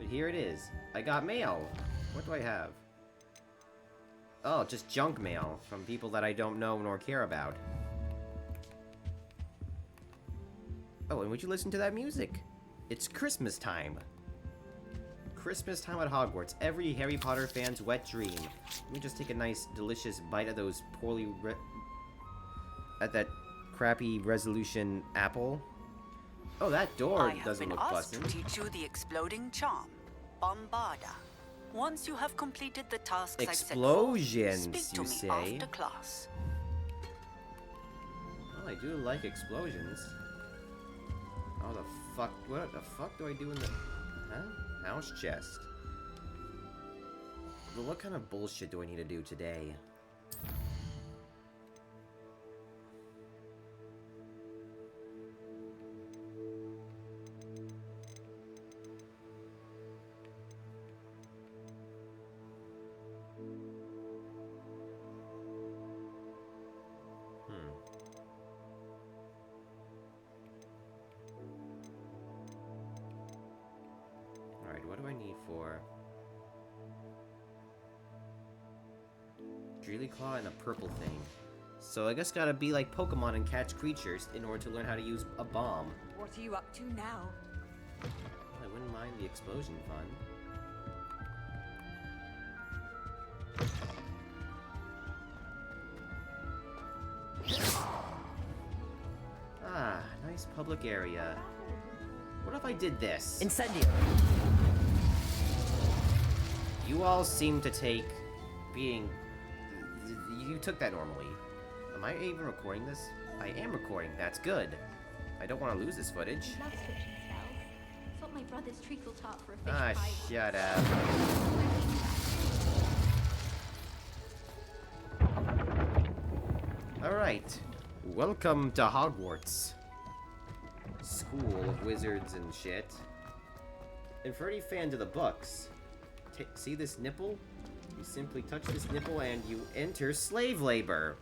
here it is. I got mail. What do I have? Oh, just junk mail from people that I don't know nor care about. Oh, and would you listen to that music? It's Christmas time. Christmas time at Hogwarts. Every Harry Potter fan's wet dream. Let me just take a nice, delicious bite of those at that crappy resolution apple. Oh, that door doesn't look pleasant. I have been asked to teach you the exploding charm, Bombarda. Once you have completed the tasks Explosions, I've set forth, speak to me after class. Well, I do like explosions. Oh, the fuck? What the fuck do I do in the... Huh? House chest. But what kind of bullshit do I need to do today? Alright, what do I need for... Dreamclaw and a purple thing. So I guess gotta be like Pokemon and catch creatures in order to learn how to use a bomb. What are you up to now? I wouldn't mind the explosion fun. Ah, nice public area. What if I did this? Incendio! You all seem to take being... You took that normally. Am I even recording this? I am recording. That's good. I don't want to lose this footage. Love switching spells. Thought my brother's treacle tart for a fish Ah, pie. shut up. Alright. Welcome to Hogwarts. School of wizards and shit. And for any fans of the books, see this nipple? You simply touch this nipple and you enter slave labor.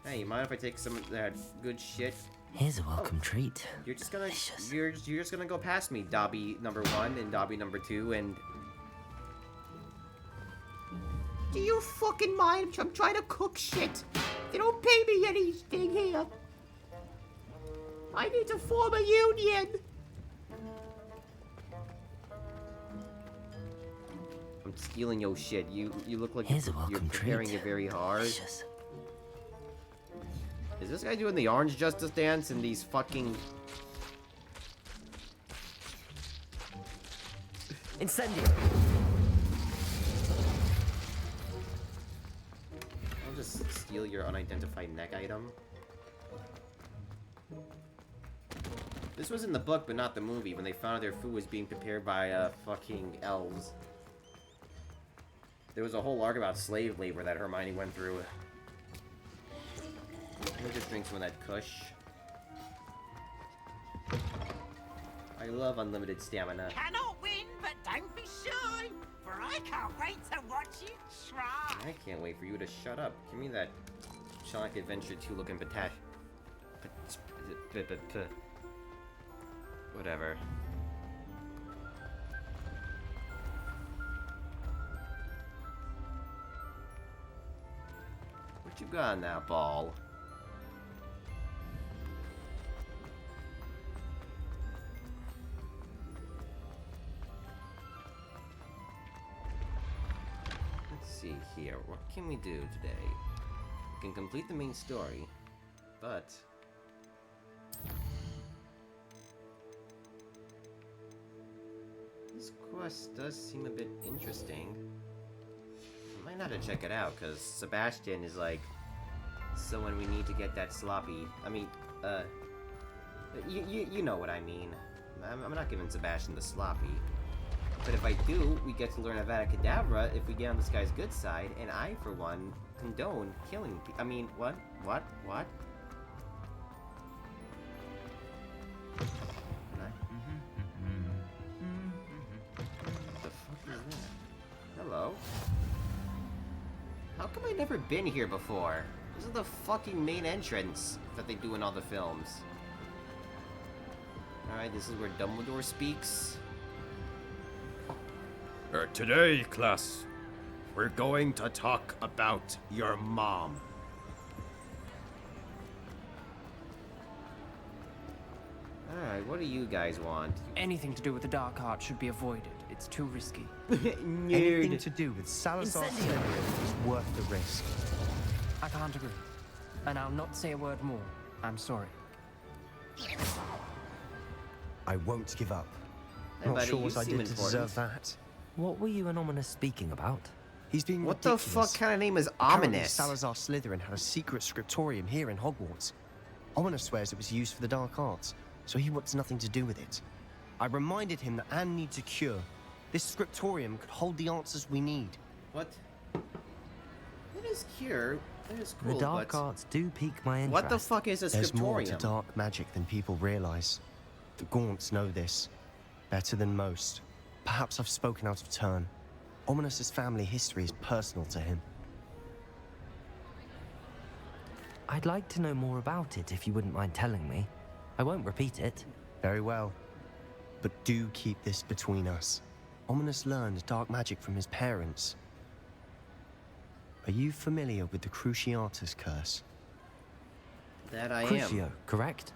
Hey, you mind if I take some of that good shit? Here's a welcome treat. You're just gonna Delicious. you're just gonna go past me, Dobby number 1 and Dobby number 2, and do you fucking mind? I'm trying to cook shit. They don't pay me anything here. I need to form a union. I'm stealing your shit. You look like Here's a you're welcome preparing treat. it very hard. Delicious. Is this guy doing the orange justice dance in these fucking... Incendio! I'll just steal your unidentified neck item. This was in the book, but not the movie, when they found out their food was being prepared by, fucking elves. There was a whole arc about slave labor that Hermione went through. Let me just drink some of that kush. I love unlimited stamina. Cannot win, but don't be shy, for I can't wait to watch you try. I can't wait for you to shut up. Give me that Sonic Adventure 2 looking patash. Whatever. What you got on that ball? Let's see here. What can we do today? We can complete the main story, but this quest does seem a bit interesting. I might have to check it out, because Sebastian is like someone we need to get that sloppy. I mean, you know what I mean. I'm not giving Sebastian the sloppy. But if I do, we get to learn Avada Kedavra if we get on this guy's good side, and I, for one, condone killing people. I mean, what? What? What? The fuck is that? Hello? How come I never been here before? This is the fucking main entrance that they do in all the films. Alright, this is where Dumbledore speaks. Today, class, we're going to talk about your mom. Alright, what do you guys want? Anything to do with the dark art should be avoided. It's too risky. Anything to do with Salazar Slytherin is worth the risk. I can't agree. And I'll not say a word more. I'm sorry. I won't give up. Hey, Not buddy, sure you what I seem did to important. deserve that. What were you and Ominous speaking about? He's being What the ridiculous. fuck kind of name is Apparently, Ominous? Salazar Slytherin had a secret scriptorium here in Hogwarts. Ominous swears it was used for the dark arts, so he wants nothing to do with it. I reminded him that Anne needs a cure. This scriptorium could hold the answers we need. What? It is cure. That is cool, The dark but arts do pique my interest. what the fuck is a There's more to scriptorium? dark magic than people realize. The Gaunts know this better than most. Perhaps I've spoken out of turn. Ominous's family history is personal to him. I'd like to know more about it if you wouldn't mind telling me. I won't repeat it. Very well. But do keep this between us. Ominous learned dark magic from his parents. Are you familiar with the Cruciatus Curse? That I am. Crucio, correct?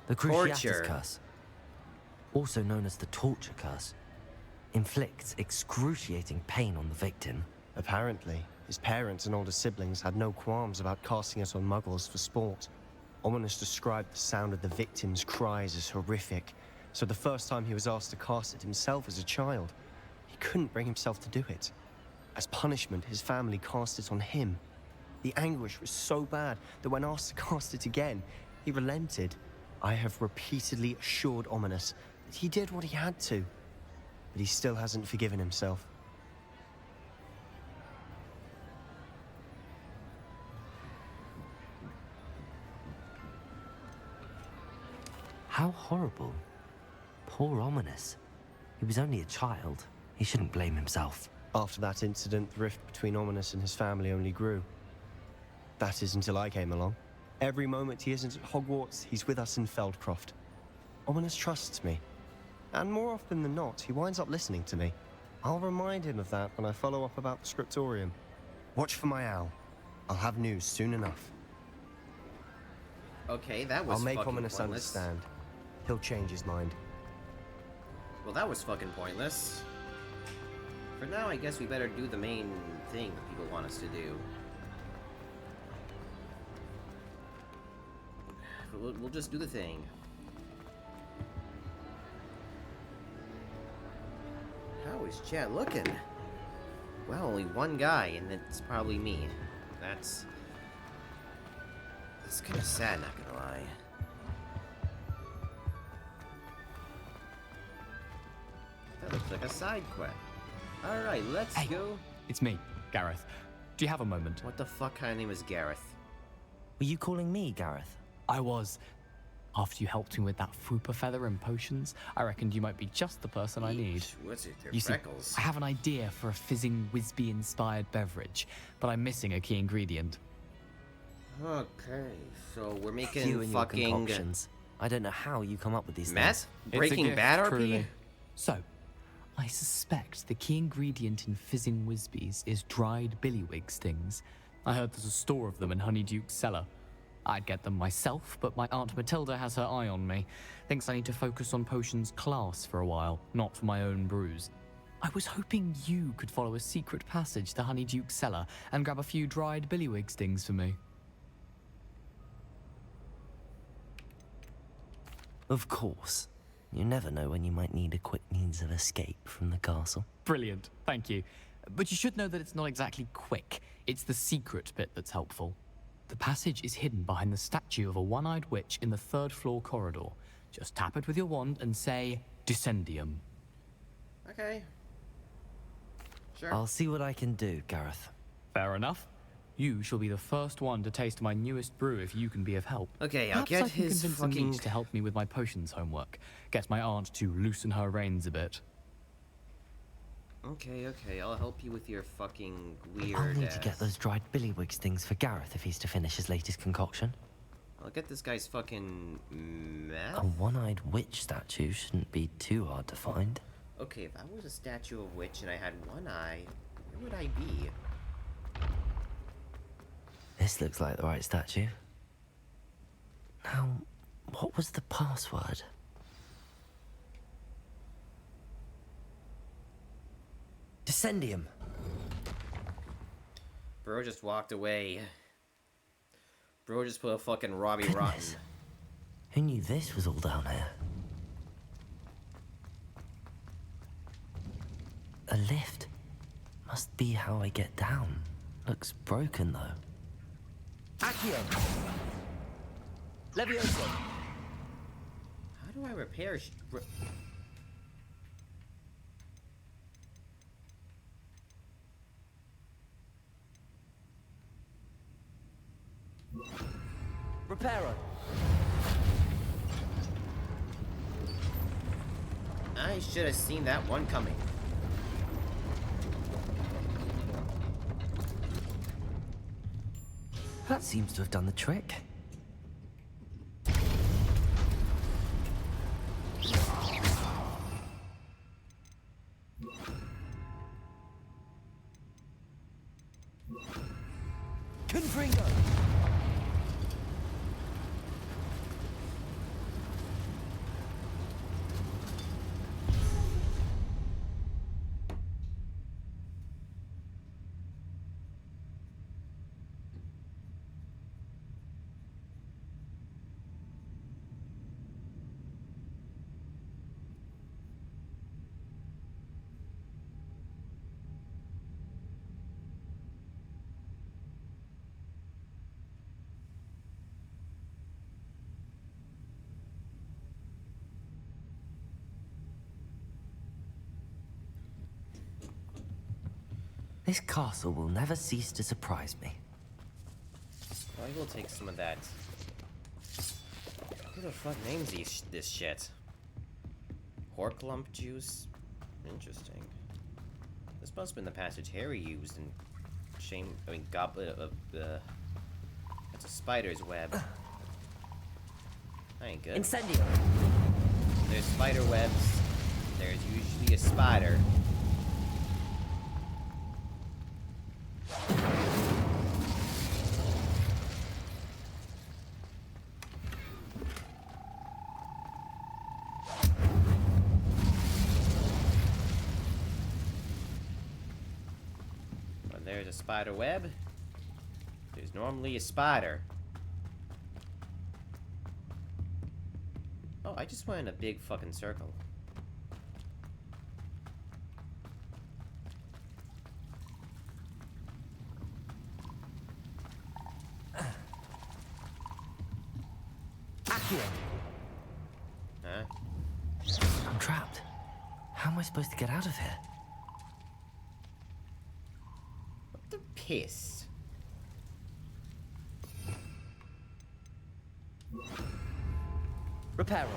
The Torture. Cruciatus Curse. Also known as the Torture Curse. Inflicts excruciating pain on the victim. Apparently, his parents and older siblings had no qualms about casting it on muggles for sport. Ominous described the sound of the victim's cries as horrific, so the first time he was asked to cast it himself as a child, he couldn't bring himself to do it. As punishment, his family cast it on him. The anguish was so bad that when asked to cast it again, he relented. I have repeatedly assured Ominous that he did what he had to, but he still hasn't forgiven himself. How horrible. Poor Ominous. He was only a child. He shouldn't blame himself. After that incident, the rift between Ominous and his family only grew. That is until I came along. Every moment he isn't at Hogwarts, he's with us in Feldcroft. Ominous trusts me. And more often than not, he winds up listening to me. I'll remind him of that when I follow up about the scriptorium. Watch for my owl. I'll have news soon enough. Okay, that was I'll make fucking Ominous pointless. understand. He'll change his mind. Well, that was fucking pointless. For now, I guess we better do the main thing that people want us to do. We'll just do the thing. How is chat looking? Well, only one guy, and it's probably me. That's kind of sad, not gonna lie. That looks like a side quest. Alright, let's Hey. go. It's me, Gareth. Do you have a moment? What the fuck kind of name is Gareth? Were you calling me Gareth? I was. After you helped me with that Fupa feather and potions, I reckoned you might be just the person I need. Eesh, what's it? They're You see, freckles. I have an idea for a fizzing Whizbee-inspired beverage, but I'm missing a key ingredient. Okay, so we're You making and your fucking concoctions. I don't know how you come up with these meth? things. It's a Breaking gift, Bad RP? truly. So, I suspect the key ingredient in fizzing Whizbees is dried billywig stings. I heard there's a store of them in Honeyduke's cellar. I'd get them myself, but my Aunt Matilda has her eye on me. Thinks I need to focus on potions class for a while, not for my own brews. I was hoping you could follow a secret passage to Honeyduke's cellar and grab a few dried billywig stings for me. Of course. You never know when you might need a quick means of escape from the castle. Brilliant, thank you. But you should know that it's not exactly quick. It's the secret bit that's helpful. The passage is hidden behind the statue of a one-eyed witch in the third-floor corridor. Just tap it with your wand and say, Descendium. Okay. Sure. I'll see what I can do, Gareth. Fair enough. You shall be the first one to taste my newest brew if you can be of help. Okay, I'll Perhaps get I can his convince fucking... Leech to help me with my potions homework. Get my aunt to loosen her reins a bit. Okay, I'll help you with your fucking weird I'll need to ass. get those dried billywig stings for Gareth if he's to finish his latest concoction. Look at this guy's fucking A map. one-eyed witch statue shouldn't be too hard to find. Okay, if I was a statue of witch and I had one eye, where would I be? This looks like the right statue. Now, what was the password? Descendium! Bro just walked away. Bro just put a fucking Robbie Rotten. Goodness. Who knew this was all down here? A lift. Must be how I get down. Looks broken though. Accio! Levioso! How do I repair Reparo! I should have seen that one coming. That seems to have done the trick. Confringo! This castle will never cease to surprise me. I will take some of that. Who the fuck names this shit? Horklump juice? Interesting. This must have been the passage Harry used in Goblet of the... That's a spider's web. That ain't good. Incendio! There's spider webs. There's usually a spider. When there's a spider web, there's normally a spider. Oh, I just went in a big fucking circle. Accio! Huh? I'm trapped. How am I supposed to get out of here? What the piss? Reparo!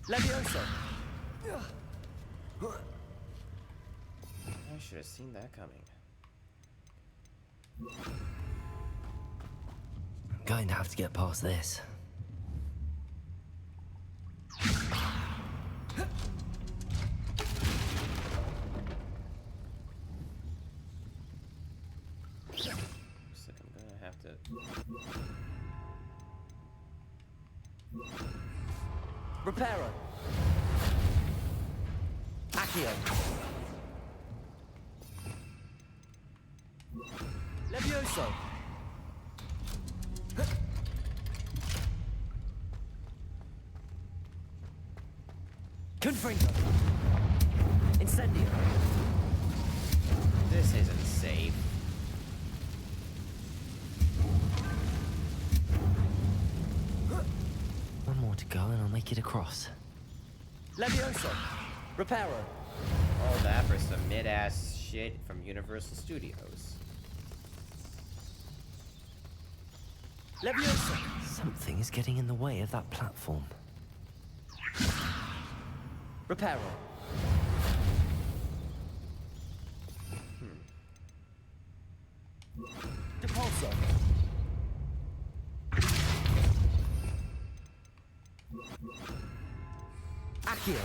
Levioso! I should have seen that coming. I'm going to have to get past this. Looks like I'm gonna have to... Reparo! Accio! Levioso! Confringo! Incendio! This isn't safe. One more to go and I'll make it across. Levioso! Reparo! All that for some mid-ass shit from Universal Studios. Levioso! Something is getting in the way of that platform. Reparo! Depulso! Accio.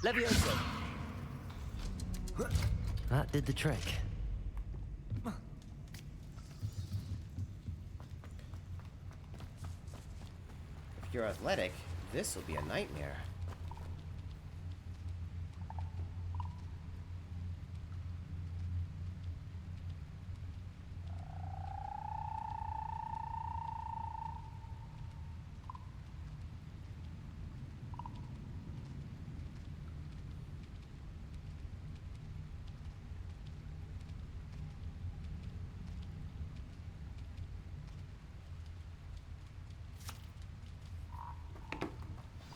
Levioso! That did the trick. If you're athletic, this will be a nightmare.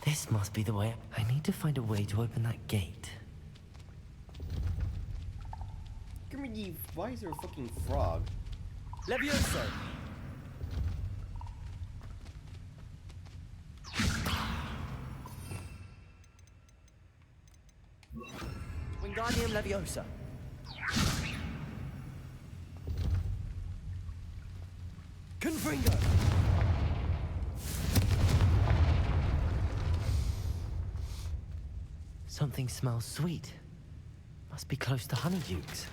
This must be the way. I need to find a way to open that gate. Why is there a fucking frog? Levioso! Wingardium Leviosa! Confringo! Something smells sweet. Must be close to Honeydukes.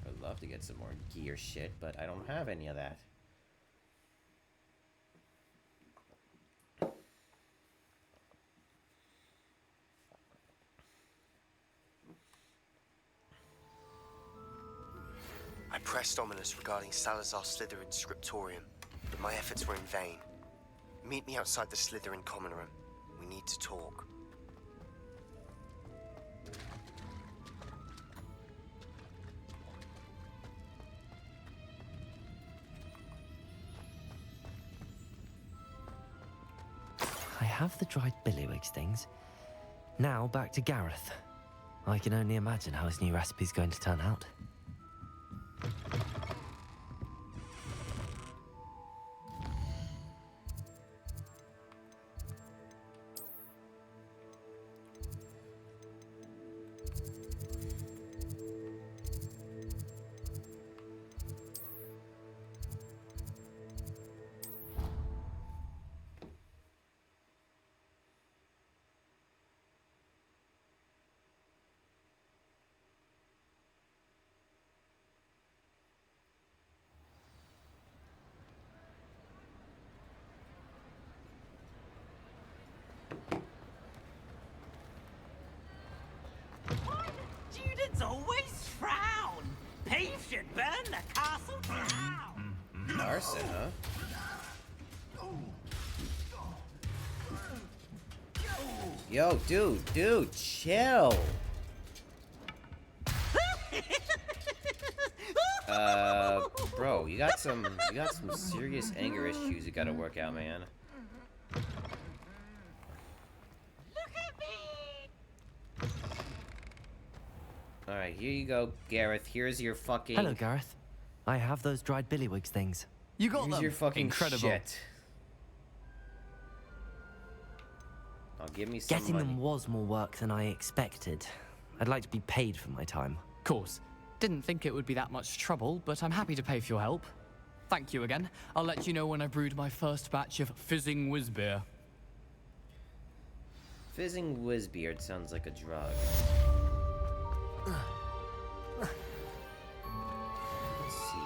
I'd love to get some more gear shit, but I don't have any of that. I pressed Ominous regarding Salazar Slytherin's scriptorium, but my efforts were in vain. Meet me outside the Slytherin common room. We need to talk. I have the dried billywig stings. Now back to Gareth. I can only imagine how his new recipe's going to turn out. Students always frown. Peeves should burn the castle down. Arson, huh? Yo, dude, chill. Bro, you got some serious anger issues you gotta work out, man. Look at me. Alright, here you go, Gareth. Here's your fucking... Hello, Gareth. I have those dried billywig things. You got Here's them. your fucking Incredible. shit. I'll give me some Getting money. them was more work than I expected. I'd like to be paid for my time. Course. Didn't think it would be that much trouble, but I'm happy to pay for your help. Thank you again. I'll let you know when I brewed my first batch of fizzing whizbeer. Fizzing whizbeard sounds like a drug. Let's see.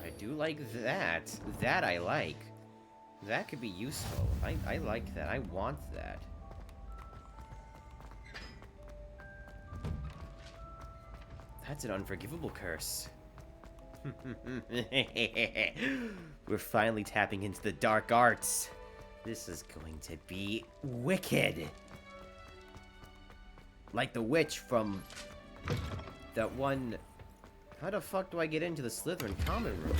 I do like that. That I like. That could be useful. I like that. I want that. That's an unforgivable curse. We're finally tapping into the dark arts. This is going to be wicked. Like the witch from that one... How the fuck do I get into the Slytherin common room?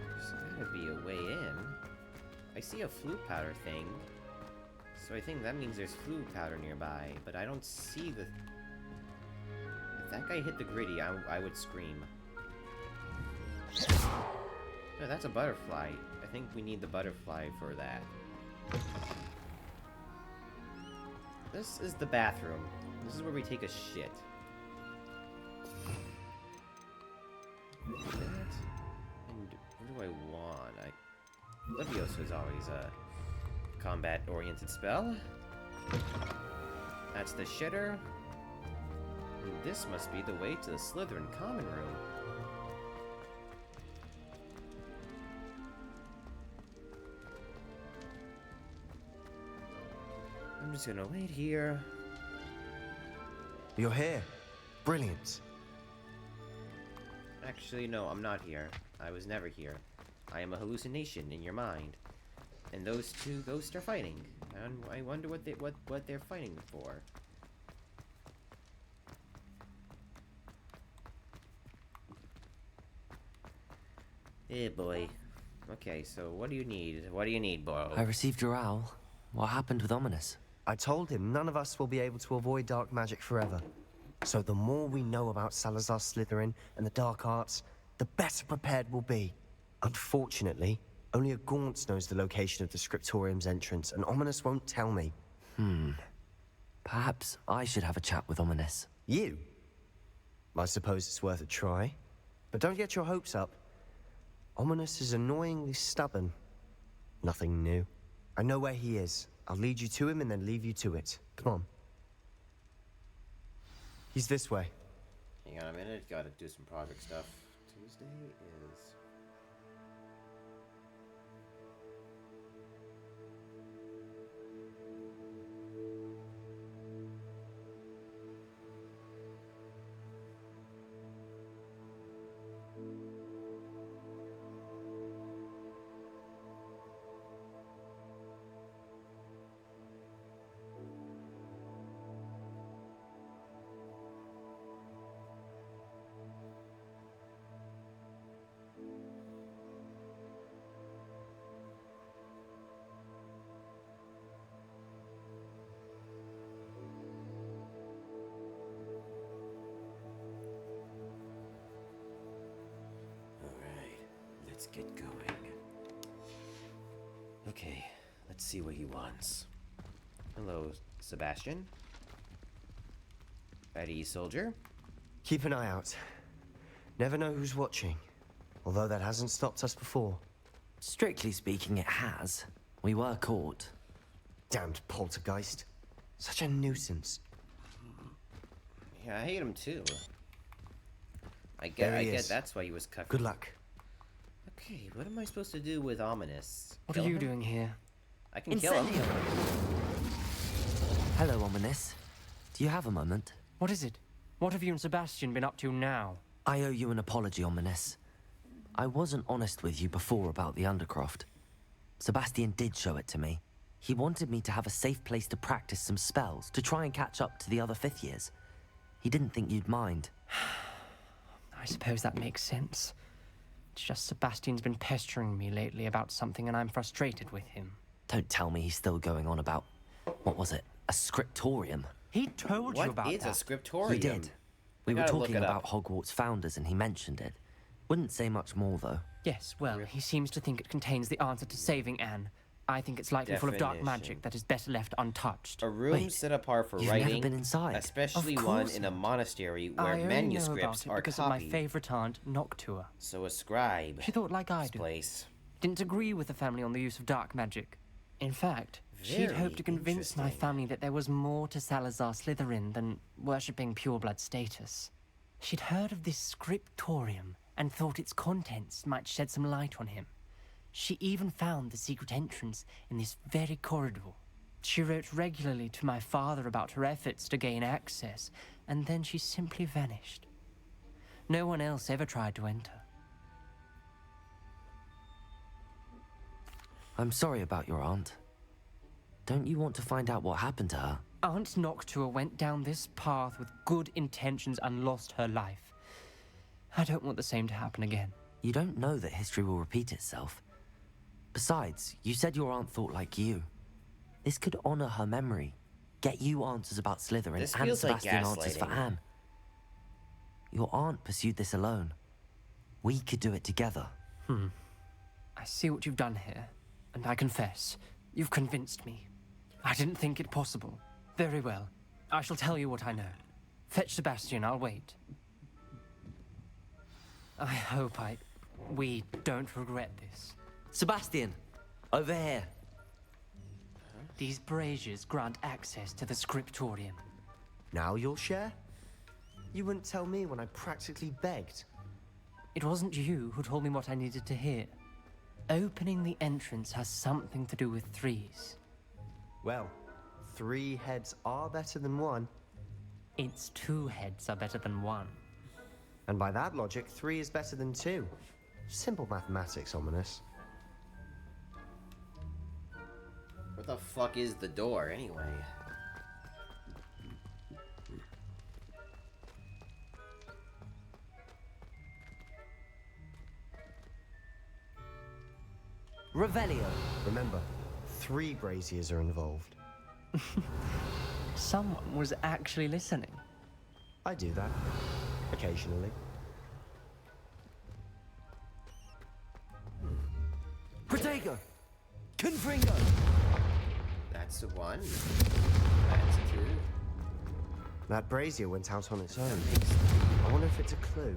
There's gotta be a way in. I see a flute powder thing. So I think that means there's flute powder nearby, but I don't see the... If that guy hit the gritty, I would scream. No, that's a butterfly. I think we need the butterfly for that. This is the bathroom. This is where we take a shit. That. And what do I want? Leviosa is always a combat-oriented spell. That's the shitter. And this must be the way to the Slytherin common room. I'm just gonna wait here. You're here. Brilliant. Actually, no, I'm not here. I was never here. I am a hallucination in your mind. And those two ghosts are fighting. And I wonder what they're fighting for. Eh, boy. Okay, so what do you need? What do you need, bro? I received your owl. What happened with Ominous? I told him none of us will be able to avoid dark magic forever. So the more we know about Salazar Slytherin and the dark arts, the better prepared we'll be. Unfortunately, only a Gaunt knows the location of the Scriptorium's entrance, and Ominous won't tell me. Perhaps I should have a chat with Ominous. You? I suppose it's worth a try. But don't get your hopes up. Ominous is annoyingly stubborn. Nothing new. I know where he is. I'll lead you to him and then leave you to it. Come on. He's this way. Hang on a minute, gotta do some project stuff. Tuesday is... Let's get going. Okay, let's see what he wants. Hello, Sebastian. Ready, soldier? Keep an eye out. Never know who's watching. Although that hasn't stopped us before. Strictly speaking, it has. We were caught. Damned poltergeist. Such a nuisance. Yeah, I hate him too. I get that's why he was cut. Good luck. Okay, what am I supposed to do with Ominous? What Kill are you him? doing here? I can kill him. Hello, Ominous. Do you have a moment? What is it? What have you and Sebastian been up to now? I owe you an apology, Ominous. I wasn't honest with you before about the Undercroft. Sebastian did show it to me. He wanted me to have a safe place to practice some spells, to try and catch up to the other fifth years. He didn't think you'd mind. I suppose that makes sense. It's just Sebastian's been pestering me lately about something and I'm frustrated with him. Don't tell me he's still going on about... what was it? A scriptorium? He told you about What is that. a scriptorium? He did. We were gotta look talking it about up. Hogwarts founders and he mentioned it. Wouldn't say much more, though. Yes, well, he seems to think it contains the answer to saving Anne. I think it's likely full of dark Definition. magic that is better left untouched. A room Wait, set apart for you've writing, never been inside? especially Of one course in a not. monastery I where only know manuscripts about it are because of my copied. favorite aunt, Noctua. So a scribe. She thought like I this do. place. Didn't agree with the family on the use of dark magic. In fact, she'd Very hoped to convince my interesting. family that there was more to Salazar Slytherin than worshipping pureblood status. She'd heard of this scriptorium and thought its contents might shed some light on him. She even found the secret entrance in this very corridor. She wrote regularly to my father about her efforts to gain access, and then she simply vanished. No one else ever tried to enter. I'm sorry about your aunt. Don't you want to find out what happened to her? Aunt Noctua went down this path with good intentions and lost her life. I don't want the same to happen again. You don't know that history will repeat itself. Besides, you said your aunt thought like you. This could honor her memory, get you answers about Slytherin This and feels like Sebastian answers for gaslighting. Anne. Your aunt pursued this alone. We could do it together. I see what you've done here, and I confess, you've convinced me. I didn't think it possible. Very well. I shall tell you what I know. Fetch Sebastian, I'll wait. I hope we don't regret this. Sebastian, over here. These braziers grant access to the scriptorium. Now you'll share? You wouldn't tell me when I practically begged. It wasn't you who told me what I needed to hear. Opening the entrance has something to do with threes. Well, 3 heads are better than 1. Its 2 heads are better than 1. And by that logic, 3 is better than 2. Simple mathematics, Ominous. Where the fuck is the door, anyway? Revelio. Remember, 3 braziers are involved. Someone was actually listening. I do that. Occasionally. Protego! Confringo! That's a 1. That's a 2. That brazier went out on its own. I wonder if it's a clue.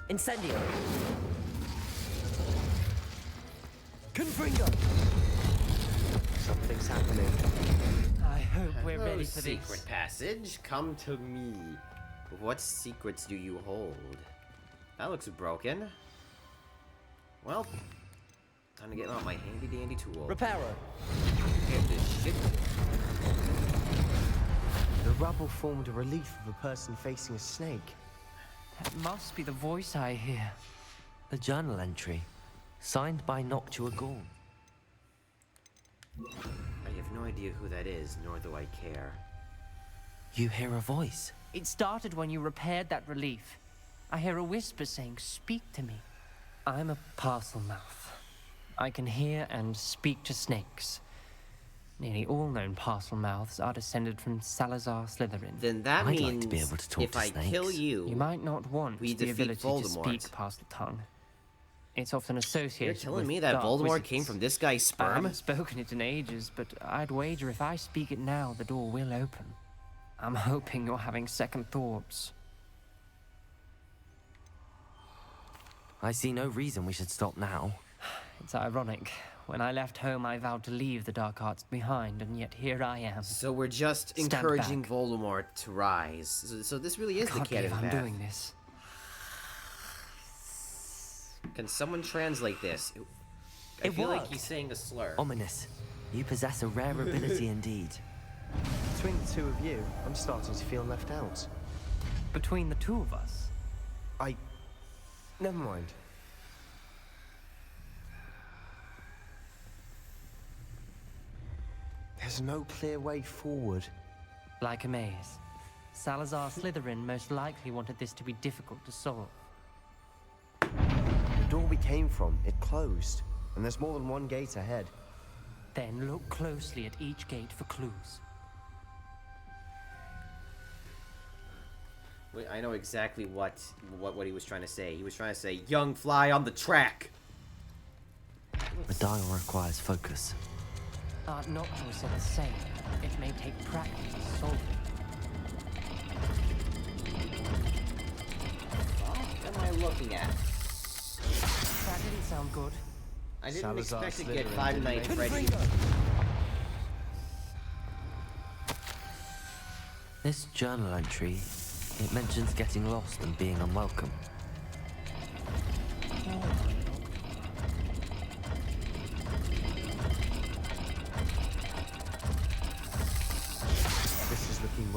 Incendio! Confringo! Something's happening. I hope we're Hello, ready for secret this. passage. Come to me. What secrets do you hold? That looks broken. Well, time to get out my handy-dandy tool. Reparo! Get this shit. The rubble formed a relief of a person facing a snake. That must be the voice I hear. The journal entry, signed by Noctua Gorn. I have no idea who that is, nor do I care. You hear a voice. It started when you repaired that relief. I hear a whisper saying, "Speak to me." I'm a parcel mouth. I can hear and speak to snakes. Nearly all known parcel mouths are descended from Salazar Slytherin. Then that I'd like means to be able to talk if to I kill snakes. you, You might not want we the defeat ability Voldemort. to speak parcel tongue. It's often associated You're telling with me that dark Voldemort wizards. came from this guy's I sperm? haven't spoken it in ages, but I'd wager if I speak it now, the door will open. I'm hoping you're having second thoughts. I see no reason we should stop now. It's ironic. When I left home, I vowed to leave the dark arts behind, and yet here I am. So we're just Stand encouraging back. Voldemort to rise. So this really is I the can't canon believe I'm path. doing this. Can someone translate this? I It feel like worked. he's saying a slur. Ominous. You possess a rare ability indeed. Between the 2 of you, I'm starting to feel left out. Between the 2 of us, Never mind. There's no clear way forward. like a maze. Salazar Slytherin most likely wanted this to be difficult to solve. The door we came from, it closed. And there's more than one gate ahead. Then look closely at each gate for clues. Wait, I know exactly what he was trying to say. He was trying to say, "Young fly on the track." The dial requires focus. Art Noctua said the same. It may take practice to solve it. What am I looking at? That didn't sound good. I didn't Salazar expect to get Slytherin Five didn't Nights make Freddy. This journal entry, it mentions getting lost and being unwelcome.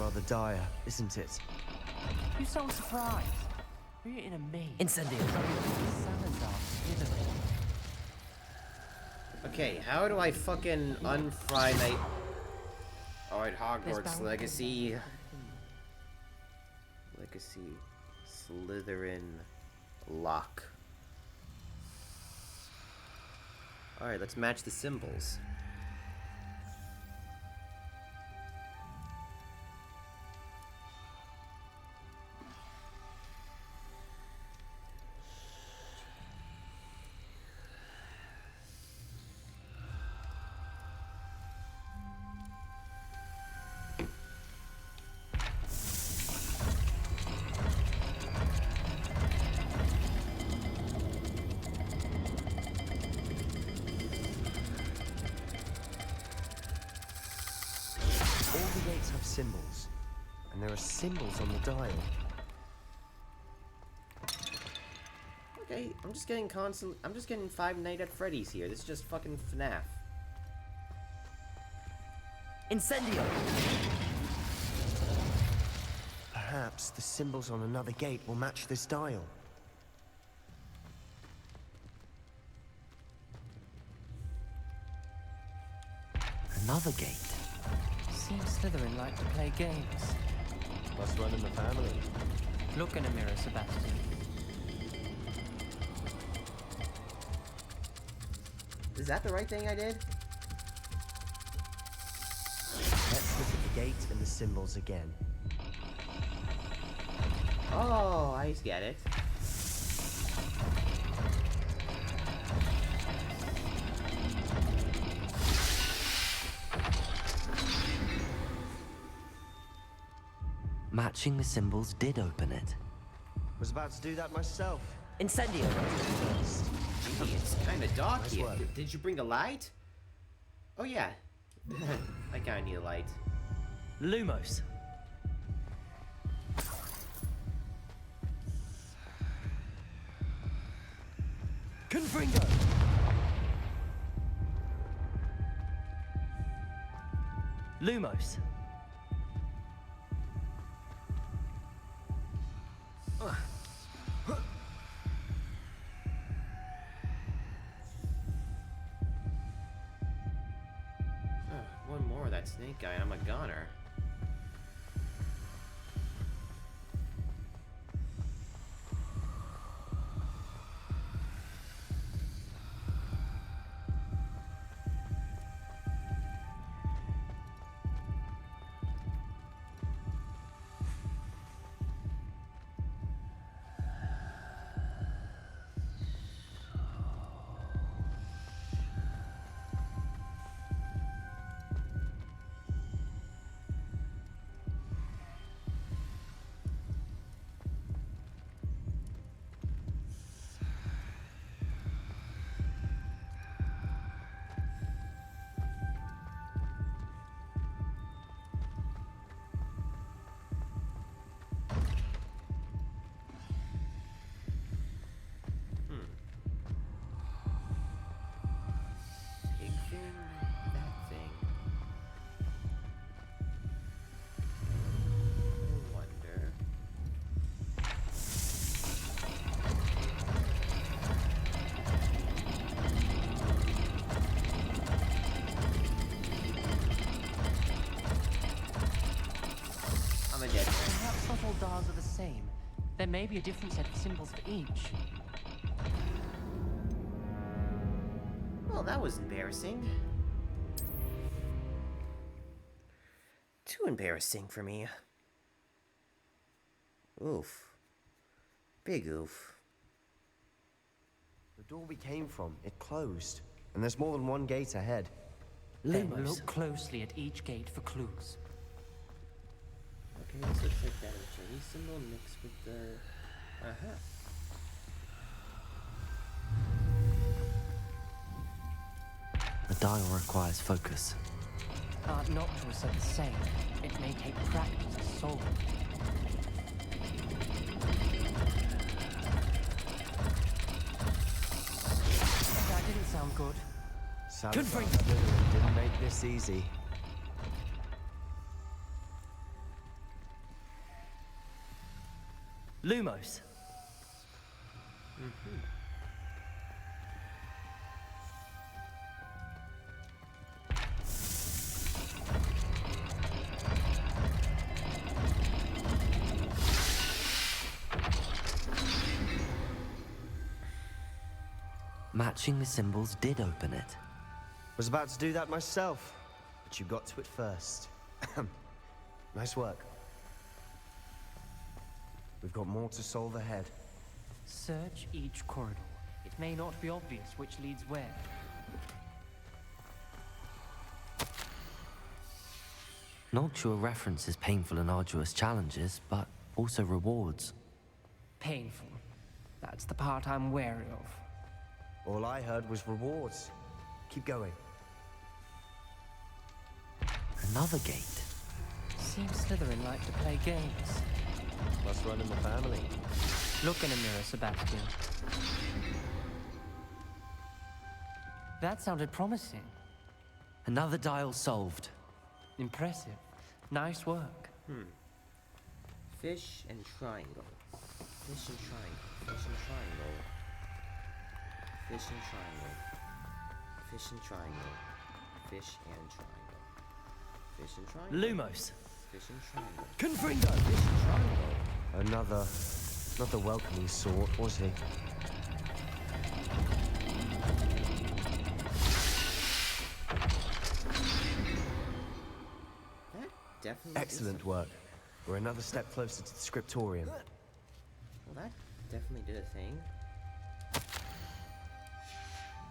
rather dire, isn't it? You sound surprised. You're in a maze. Incendio. Salazar Slytherin. Okay, how do I fucking unfry Night... Alright, Hogwarts There's Legacy... Legacy... Slytherin... Lock. Alright, let's match the symbols. Symbols. And there are symbols on the dial. Okay, I'm just getting Five Nights at Freddy's here. This is just fucking FNAF. Incendio! Perhaps the symbols on another gate will match this dial. Another gate. Seems Slytherin like to play games. Must run in the family. Look in a mirror, Sebastian. Is that the right thing I did? Let's look at the gate and the symbols again. Oh, I get it. Matching the symbols did open it. Was about to do that myself. Incendio! Gee, it's kinda dark Nice here. work. Did you bring a light? Oh yeah. I kinda need a light. Lumos. Confringo! Lumos. One more of that snake guy, I'm a goner. Perhaps not all dials are the same. There may be a different set of symbols for each. Well, that was embarrassing. Too embarrassing for me. Oof. Big oof. The door we came from, it closed. And there's more than one gate ahead. Then Lumos. look closely at each gate for clues. Okay, this looks like that Chinese symbol mixed with the... Uh-huh. The dial requires focus. Art Nocturus are the same. It may take practice to solve it. That didn't sound good. Salazar Slytherin didn't make this easy. Lumos. Matching the symbols did open it. Was about to do that myself, but you got to it first. Nice work. We've got more to solve ahead. Search each corridor. It may not be obvious which leads where. Noctua references painful and arduous challenges, but also rewards. Painful. That's the part I'm wary of. All I heard was rewards. Keep going. Another gate. Seems Slytherin like to play games. Must run in the family. Look in a mirror, Sebastian. That sounded promising. Another dial solved. Impressive. Nice work. Fish and triangle. Fish and triangle. Fish and triangle. Fish and triangle. Fish and triangle. Fish and triangle. Fish and triangle. Lumos. Fish and triangle. Confringo. Fish and triangle. Another, not the welcoming sort, was he? That definitely. Excellent work. We're another step closer to the scriptorium. Well, that definitely did a thing.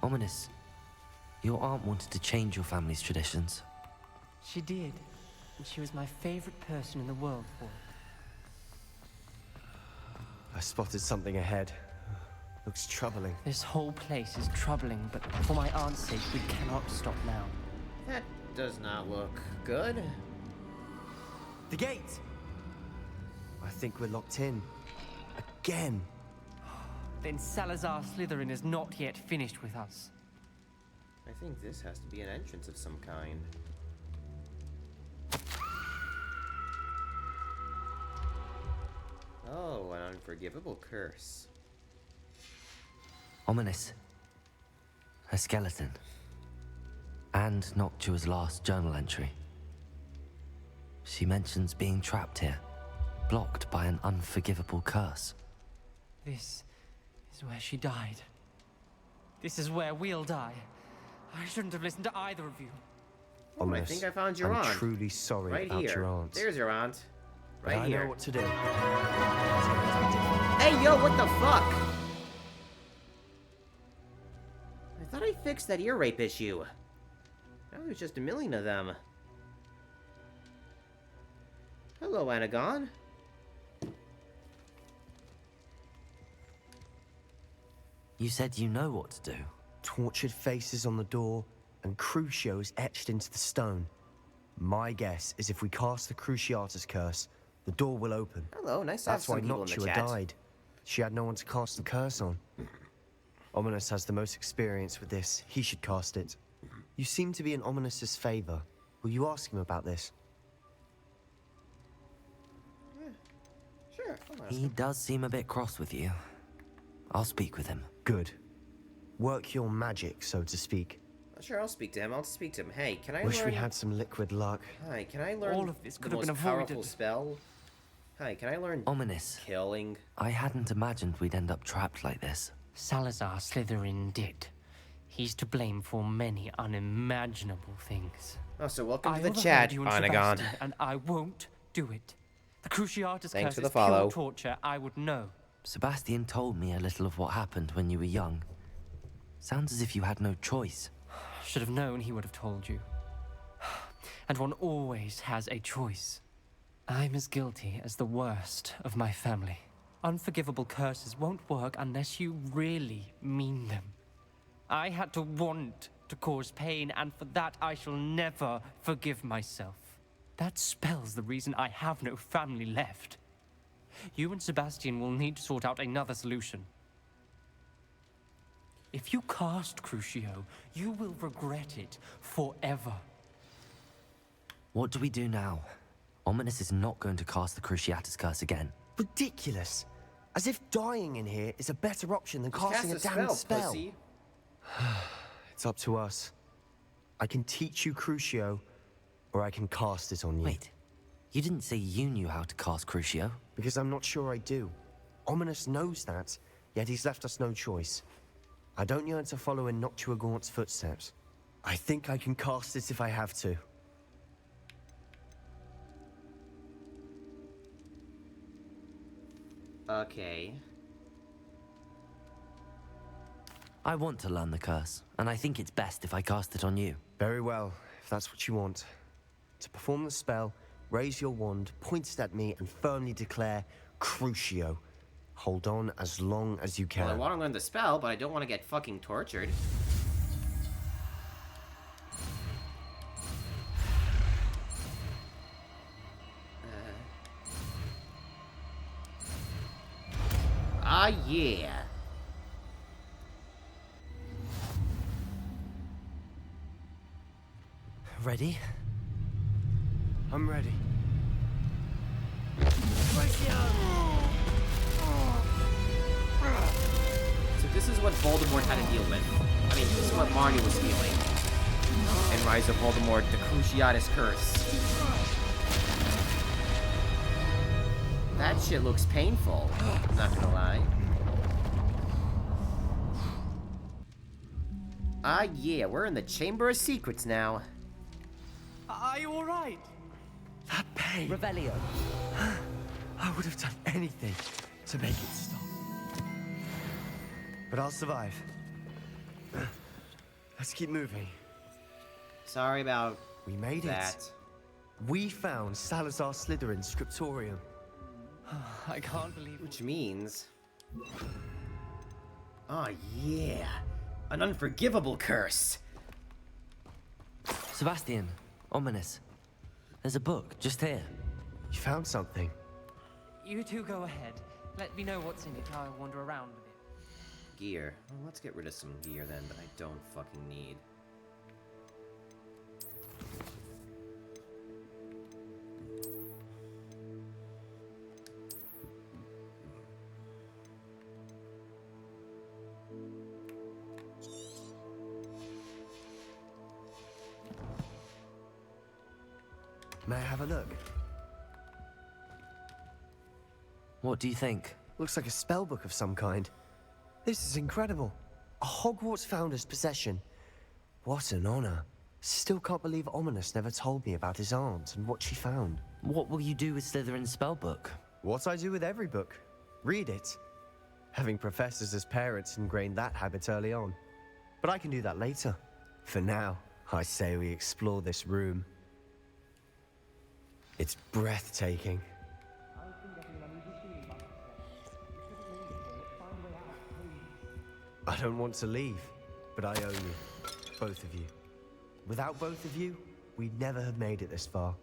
Ominous. Your aunt wanted to change your family's traditions. She did. And she was my favorite person in the world for it. I spotted something ahead. Looks troubling. This whole place is troubling, but for my aunt's sake, we cannot stop now. That does not look good. The gate! I think we're locked in. Again. Then Salazar Slytherin is not yet finished with us. I think this has to be an entrance of some kind. Oh, an unforgivable curse. Ominous. A skeleton. And Noctua's last journal entry. She mentions being trapped here, blocked by an unforgivable curse. This is where she died. This is where we'll die. I shouldn't have listened to either of you. Oh, I think I found your I'm aunt. truly sorry Right about here. your aunt. There's your aunt. But Right I here. know what to do. Hey, yo, what the fuck? I thought I fixed that ear rape issue. Now there's just a million of them. Hello, Anagon. You said you know what to do. Tortured faces on the door and Crucios etched into the stone. My guess is if we cast the Cruciatus curse, the door will open. Hello, nice to have That's why some people in the Noctua chat. died. She had no one to cast the curse on. Ominous has the most experience with this. He should cast it. You seem to be in Ominous's favor. Will you ask him about this? Sure. I'll ask He him. does seem a bit cross with you. I'll speak with him. Good. Work your magic, so to speak. Sure, I'll speak to him. I'll speak to him. Hey, can I Wish learn... we had some liquid luck. Hi, can I learn All of this the could have most been powerful avoided. spell? Hi, can I learn Ominous. killing? I hadn't imagined we'd end up trapped like this. Salazar Slytherin did. He's to blame for many unimaginable things. Oh, so welcome I to the overheard chat, you and Anagon. Sebastian, and I won't do it. The Cruciatus Thanks curse for the is follow. pure torture. I would know. Sebastian told me a little of what happened when you were young. Sounds as if you had no choice. Should have known he would have told you. And one always has a choice. I'm as guilty as the worst of my family. Unforgivable curses won't work unless you really mean them. I had to want to cause pain, and for that I shall never forgive myself. That spells the reason I have no family left. You and Sebastian will need to sort out another solution. If you cast Crucio, you will regret it forever. What do we do now? Ominous is not going to cast the Cruciatus curse again. Ridiculous! As if dying in here is a better option than casting a Cast damn spell. pussy. It's up to us. I can teach you Crucio, or I can cast it on you. Wait, you didn't say you knew how to cast Crucio? Because I'm not sure I do. Ominous knows that, yet he's left us no choice. I don't yearn to follow in Noctua Gaunt's footsteps. I think I can cast it if I have to. Okay. I want to learn the curse, and I think it's best if I cast it on you. Very well, if that's what you want. To perform the spell, raise your wand, point it at me, and firmly declare Crucio. Hold on as long as you can. Well, I want to learn the spell, but I don't want to get fucking tortured. Yeah. Ready? I'm ready. So this is what Voldemort had to deal with. I mean, this is what Marnie was feeling. In Rise of Voldemort, the Cruciatus Curse. That shit looks painful. Not gonna lie. Yeah, we're in the Chamber of Secrets now. Are you alright? That pain. Revelio. I would have done anything to make it stop. But I'll survive. Let's keep moving. Sorry about We made that. it. We found Salazar Slytherin's scriptorium. I can't believe it. Which means... yeah. An unforgivable curse. Sebastian, Ominous. There's a book just here. You found something. You two go ahead. Let me know what's in it. I'll wander around with it. Gear. Well, let's get rid of some gear then that I don't fucking need. May I have a look? What do you think? Looks like a spell book of some kind. This is incredible. A Hogwarts founder's possession. What an honor. Still can't believe Ominous never told me about his aunt and what she found. What will you do with Slytherin's spellbook? What I do with every book. Read it. Having professors as parents ingrained that habit early on. But I can do that later. For now, I say we explore this room. It's breathtaking. I don't want to leave, but I owe you. Both of you. Without both of you, we'd never have made it this far.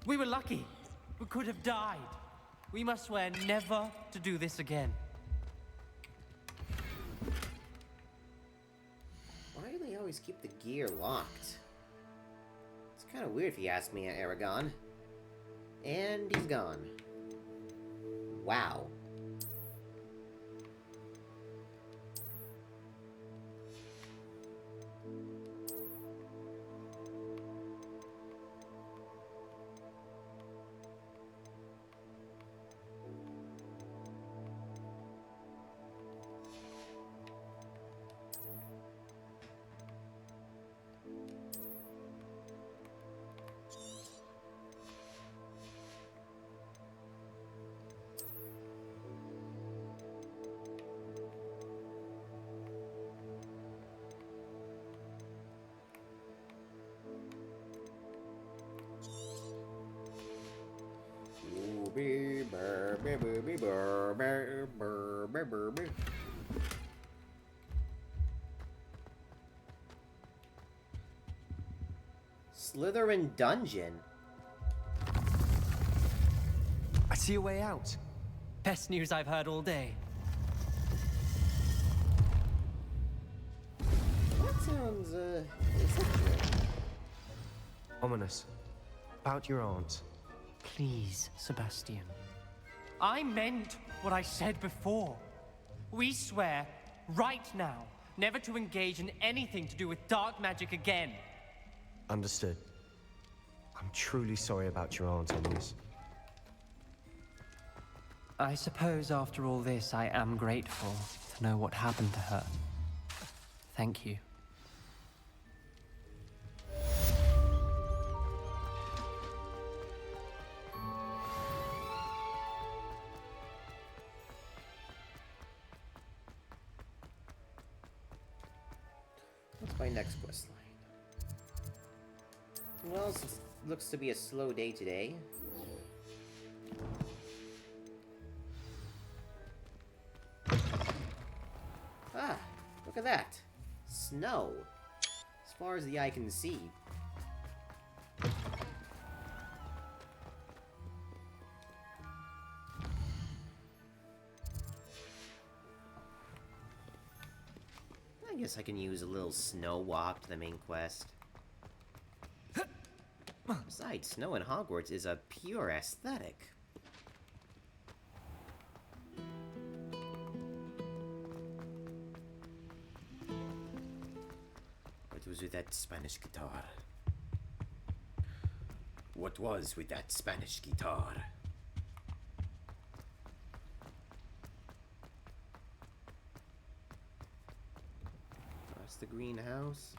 We were lucky. We could have died. We must swear never to do this again. Why do they always keep the gear locked? It's kind of weird if you ask me, Aragon. And he's gone. Wow. Slytherin Dungeon? I see a way out. Best news I've heard all day. That sounds, eccentric. Ominous. About your aunt. Please, Sebastian. I meant what I said before. We swear, right now, never to engage in anything to do with dark magic again. Understood. I'm truly sorry about your aunt, Ominous. I suppose after all this, I am grateful to know what happened to her. Thank you. What's my next quest line? Well, since it looks to be a slow day today. Ah, look at that. Snow. As far as the eye can see. I guess I can use a little snow walk to the main quest. Besides, snow in Hogwarts is a pure aesthetic. What was with that Spanish guitar? What was with that Spanish guitar? That's the greenhouse.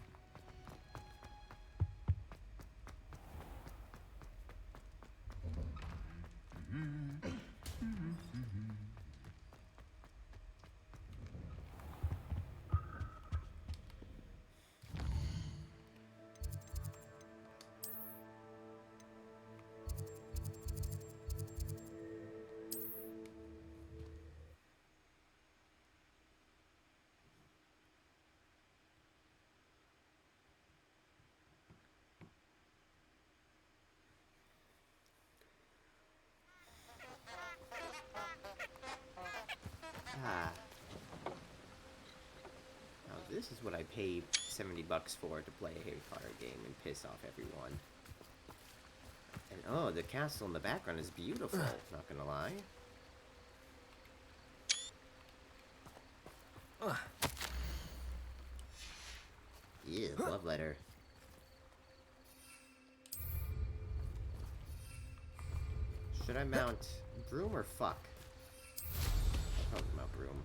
Ah. Now this is what I paid $70 for to play a Harry Potter game and piss off everyone. And oh, the castle in the background is beautiful, not gonna lie. Yeah, love letter. Should I mount broom or fuck? I'll probably mount broom.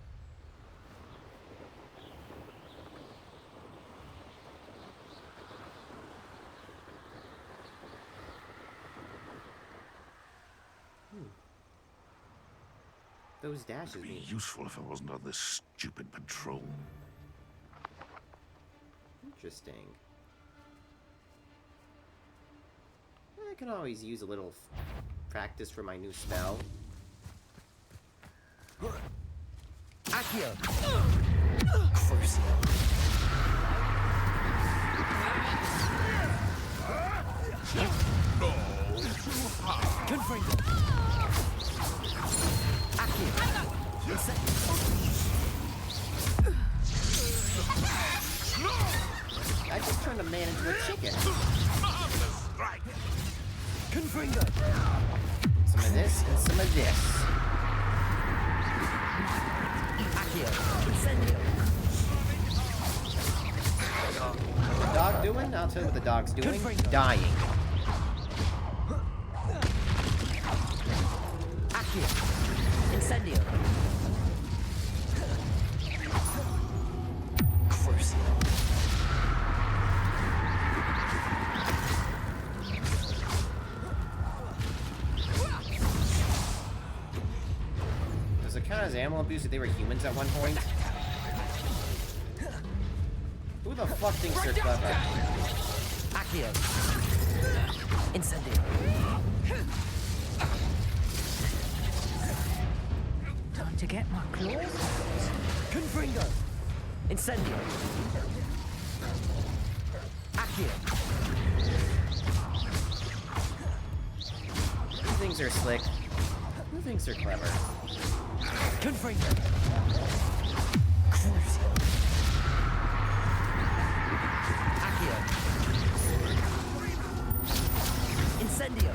Those dashes It'd be mean useful if I wasn't on this stupid patrol. interesting. I can always use a little practice for my new spell. Accio! Confringo! Accio! I'm just trying to manage the chicken. Confringo! Some of this and some of this. Accio! Incendio! What's the dog doing? I'll tell you what the dog's doing. Confringo. Dying. Accio! Incendio! Crucio! Does it count as animal abuse if they were humans at one point? Who the fuck thinks they're clever? Accio! Incendio! Time to get my claws. Confringo! Incendio! Accio! Who thinks they're slick? Who thinks they're clever? Confringo! Crucio! Accio! Incendio!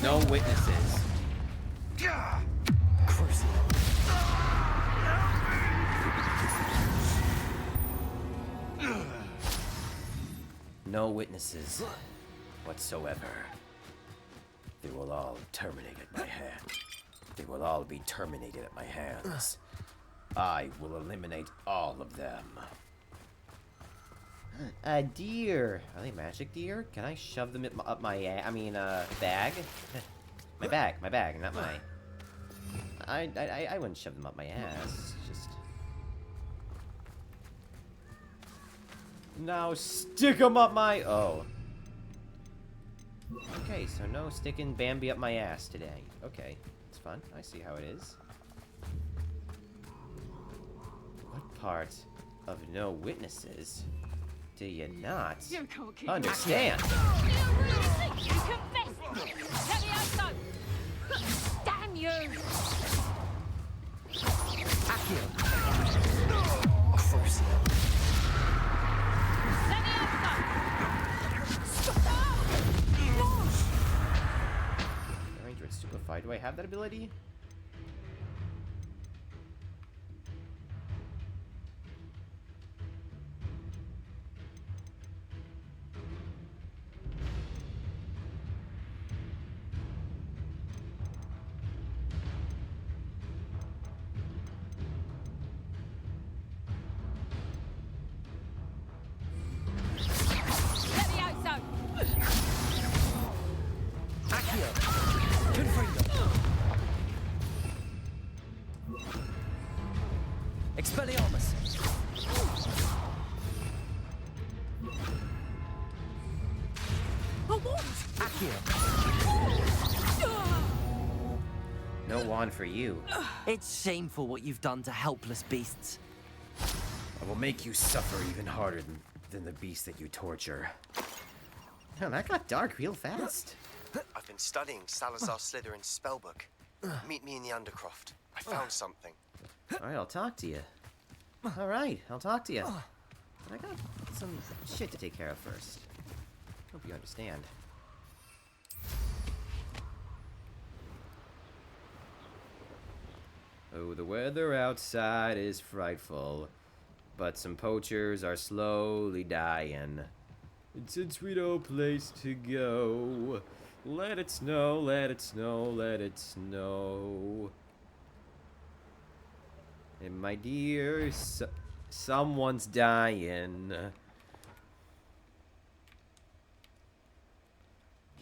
No witnesses. No witnesses whatsoever. They will all terminate at my hand. They will all be terminated at my hands. I will eliminate all of them. A deer. Are they magic deer? Can I shove them up my bag? My bag, not my... I wouldn't shove them up my ass. Just... Now stick them up my... Oh. Okay, so no sticking Bambi up my ass today. Okay, it's fun. I see how it is. What part of no witnesses do you not understand? You confess! Levioso! Damn you! Accio! Ranger and Stupefy. Do I have that ability? Expelliarmus! No wand for you. It's shameful what you've done to helpless beasts. I will make you suffer even harder than the beast that you torture. Man, that got dark real fast. I've been studying Salazar Slytherin's spellbook. Meet me in the Undercroft. I found something. Alright, I'll talk to you. Alright, I'll talk to you. But I got some shit to take care of first. Hope you understand. Oh, the weather outside is frightful, but some poachers are slowly dying. It's a sweet old place to go. Let it snow, let it snow, let it snow. And my dear, someone's dying.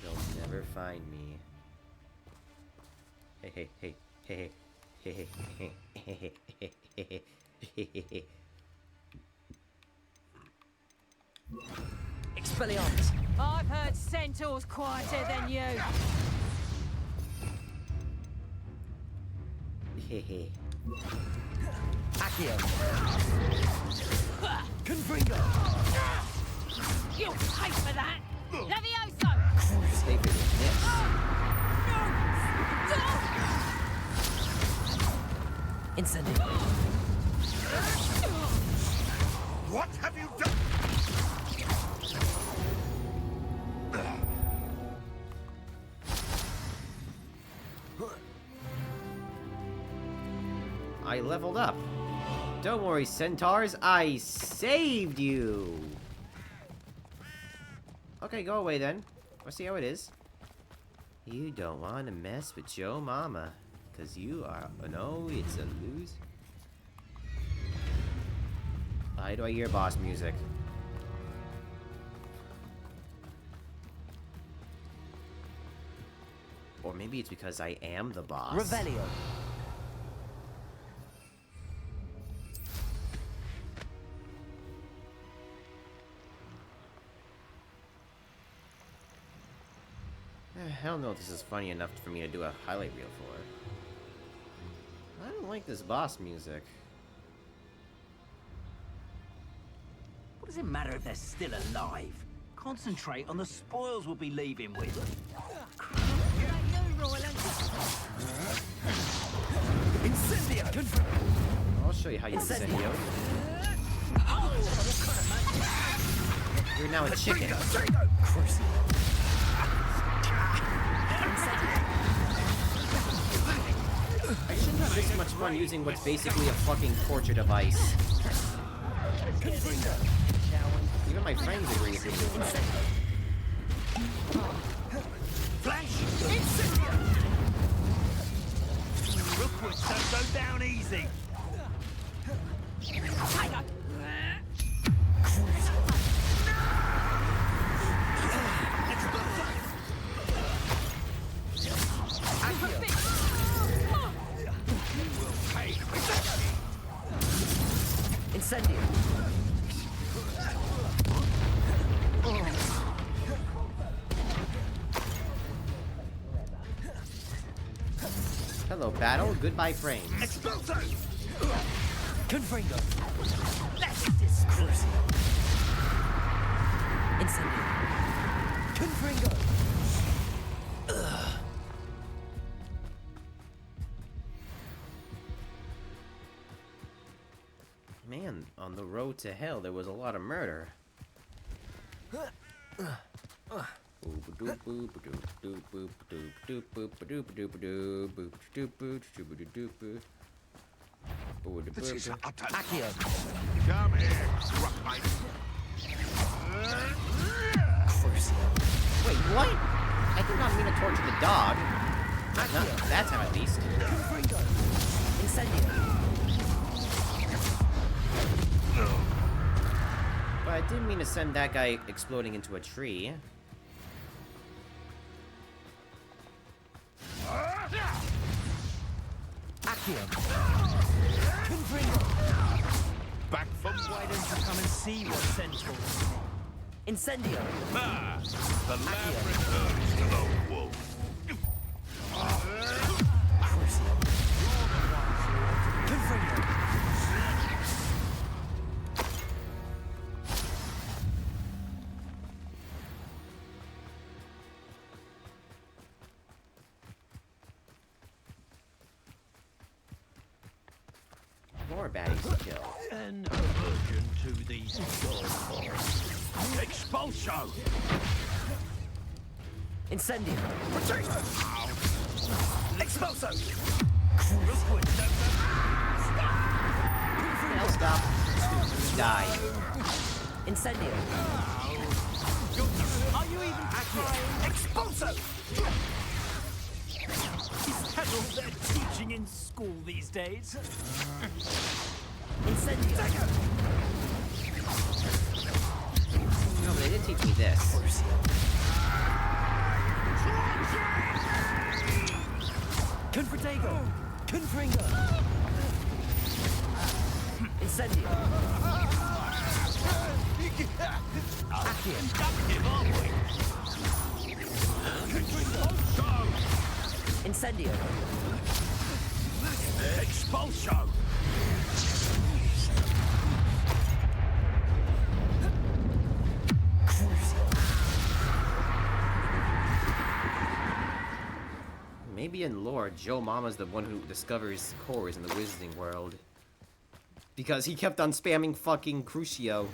They'll never find me. Hey, hey, hey, hey, hey, hey, hey, hey, hey, hey, hey. Expelliarmus! I've heard centaurs quieter than you. Hehe. Accio! Confringo! You'll pay for that. Levioso! Stay for this next. Incendio! What have you done? I leveled up. Don't worry, centaurs. I saved you. Okay, go away then. Let's see how it is. You don't want to mess with your mama, cause you are. No, it's a lose. Why do I hear boss music? Or maybe it's because I am the boss. Revelio! I don't know if this is funny enough for me to do a highlight reel for. I don't like this boss music. What does it matter if they're still alive? Concentrate on the spoils we'll be leaving with. Incendio! I'll show you how you incendio. You're now a chicken. I shouldn't have this much fun using what's basically a fucking torture device. Even my friends agree with this. Flash! Rookwood, don't go down easy. Incendio. Hello, battle. Goodbye, frames. Confringo. Let's disperse. Incendio. Confringo. Man, on the road to hell, there was a lot of murder. This is utter Accio. Come here, Rockbite. Wait, what? I did not mean to torture the dog. Not that time, at least. Incendio. But I didn't mean to send that guy exploding into a tree. Accio. Back from Why don't you come and see what Central is? Incendio. the lamb returns to the wolf. More baddies to kill. An aversion to these gods. Expulso! Incendio. Expulso! Hell, stop. Die. Incendio. Are you even trying? Expulso! Is that all they're teaching in school these days? Incendio. No, but they did teach me this. Confratego. Confringo. Incendio. Accio. Incendio. Expulso! Maybe in lore, Joe Mama's the one who discovers cores in the wizarding world. Because he kept on spamming fucking Crucio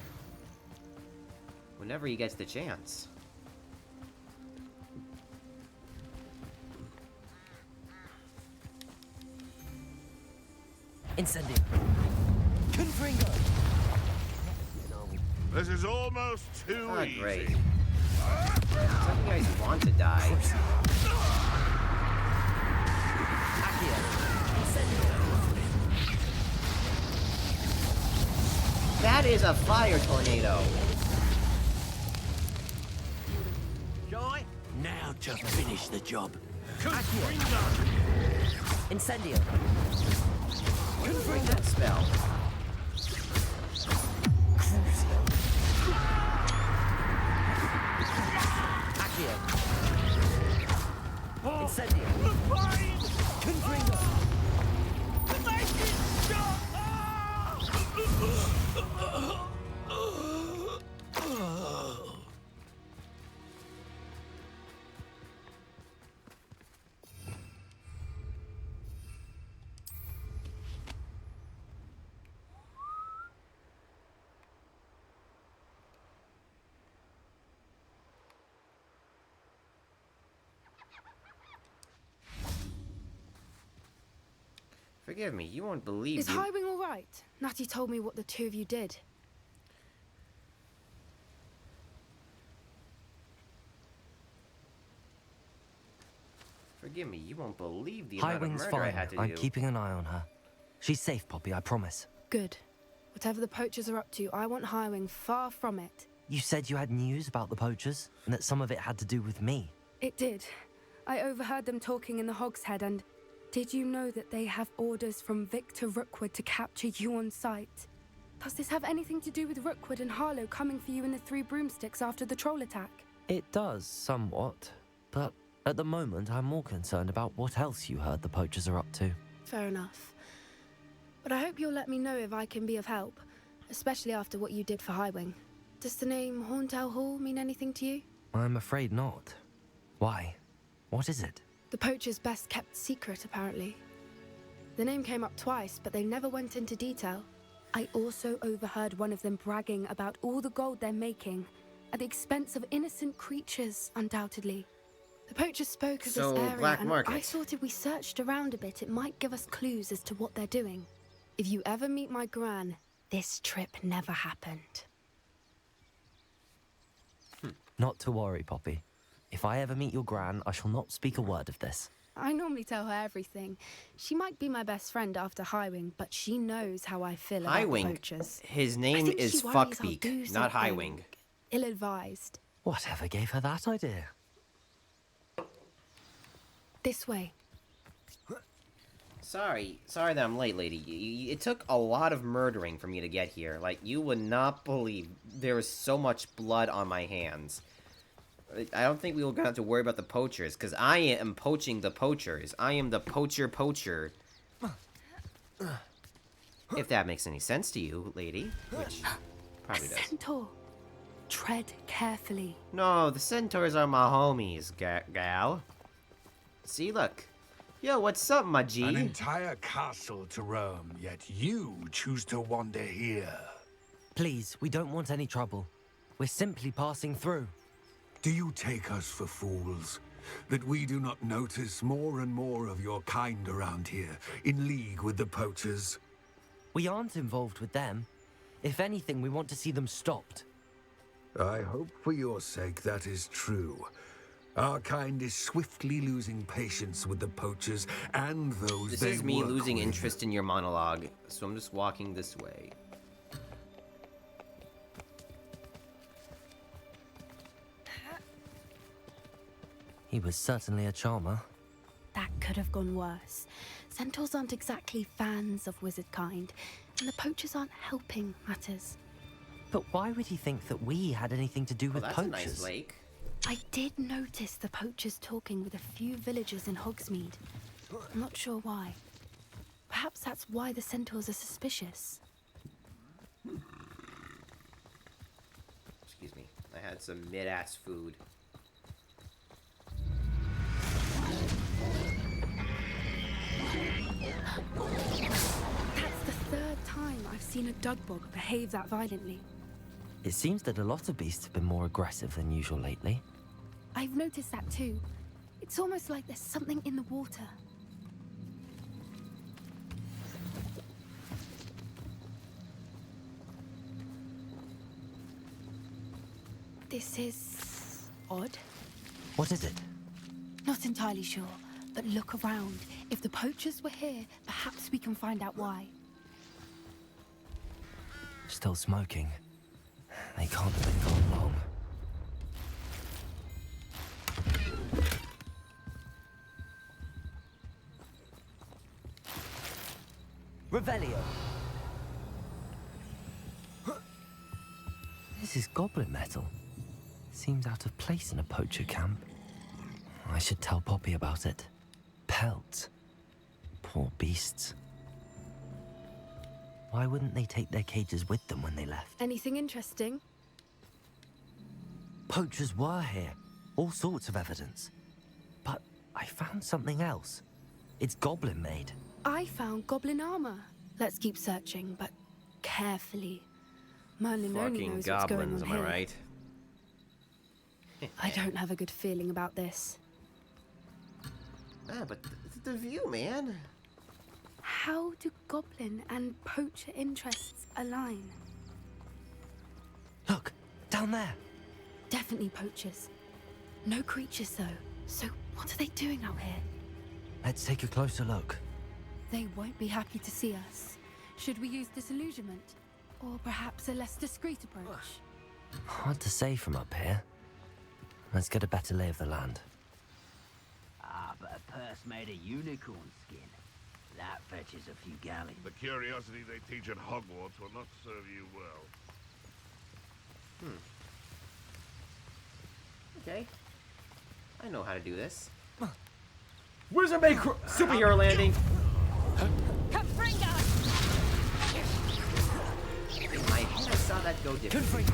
whenever he gets the chance. Incendio. Confringo. This is almost too Ah, easy. great. Some of you guys want to die. Accio. Incendio. That is a fire tornado. Joy? Now to finish the job. Incendio. Bring that spell. Accio. Incendio. Confringo. Forgive me, you won't believe Is Highwing all right? Natty told me what the two of you did. Forgive me, you won't believe the amount of Highwing's murder I fine. had to I'm do. keeping an eye on her. She's safe, Poppy, I promise. Good. Whatever the poachers are up to, I want Highwing far from it. You said you had news about the poachers, and that some of it had to do with me. It did. I overheard them talking in the Hogshead, and did you know that they have orders from Victor Rookwood to capture you on sight? Does this have anything to do with Rookwood and Harlow coming for you in the Three Broomsticks after the troll attack? It does, somewhat. But at the moment, I'm more concerned about what else you heard the poachers are up to. Fair enough. But I hope you'll let me know if I can be of help, especially after what you did for Highwing. Does the name Horntail Hall mean anything to you? I'm afraid not. Why? What is it? The poacher's best kept secret, apparently. The name came up twice, but they never went into detail. I also overheard one of them bragging about all the gold they're making, at the expense of innocent creatures, undoubtedly. The poacher spoke of So, this area, black and market. I thought if we searched around a bit, it might give us clues as to what they're doing. If you ever meet my gran, this trip never happened. Not to worry, Poppy. If I ever meet your gran, I shall not speak a word of this. I normally tell her everything. She might be my best friend after Highwing, but she knows how I feel about the Highwing. poachers. His I name think is she worries I'll do Fuckbeak, not something Highwing. Ill-advised. Whatever gave her that idea? This way. Sorry that I'm late, lady. It took a lot of murdering for me to get here. Like, you would not believe there was so much blood on my hands. I don't think we were gonna have to worry about the poachers, because I am poaching the poachers. I am the poacher. If that makes any sense to you, lady, which probably does. Centaur. Tread carefully. No, the centaurs are my homies, gal. See, look. Yo, what's up, my G? An entire castle to roam, yet you choose to wander here. Please, we don't want any trouble. We're simply passing through. Do you take us for fools? That we do not notice more and more of your kind around here, in league with the poachers? We aren't involved with them. If anything, we want to see them stopped. I hope for your sake that is true. Our kind is swiftly losing patience with the poachers and those This they is me work losing with. interest in your monologue, so I'm just walking this way. He was certainly a charmer. That could have gone worse. Centaurs aren't exactly fans of wizard kind, and the poachers aren't helping matters. But why would he think that we had anything to do Oh, with that's poachers? a nice lake. I did notice the poachers talking with a few villagers in Hogsmeade. I'm not sure why. Perhaps that's why the centaurs are suspicious. Excuse me. I had some mid-ass food. That's the third time I've seen a Dugbog behave that violently. It seems that a lot of beasts have been more aggressive than usual lately. I've noticed that too. It's almost like there's something in the water. This is odd. What is it? Not entirely sure, but look around. If the poachers were here, perhaps we can find out why. Still smoking. They can't have been gone long. Revelio! This is goblin metal. Seems out of place in a poacher camp. I should tell Poppy about it. Pelts. Poor beasts. Why wouldn't they take their cages with them when they left? Anything interesting? Poachers were here. All sorts of evidence. But I found something else. It's goblin made. I found goblin armor. Let's keep searching, but carefully. Merlin only Fucking knows what's going goblins, on am I here. right? I don't have a good feeling about this. Ah, but the view, man. How do goblin and poacher interests align? Look, down there. Definitely poachers. No creatures, though. So what are they doing out here? Let's take a closer look. They won't be happy to see us. Should we use disillusionment? Or perhaps a less discreet approach? Hard to say from up here. Let's get a better lay of the land. Ah, but a purse made of unicorn skin. That fetches a few galleons. The curiosity they teach at Hogwarts will not serve you well. Okay. I know how to do this. Wizard made superhero landing! In my head, I saw that go differently.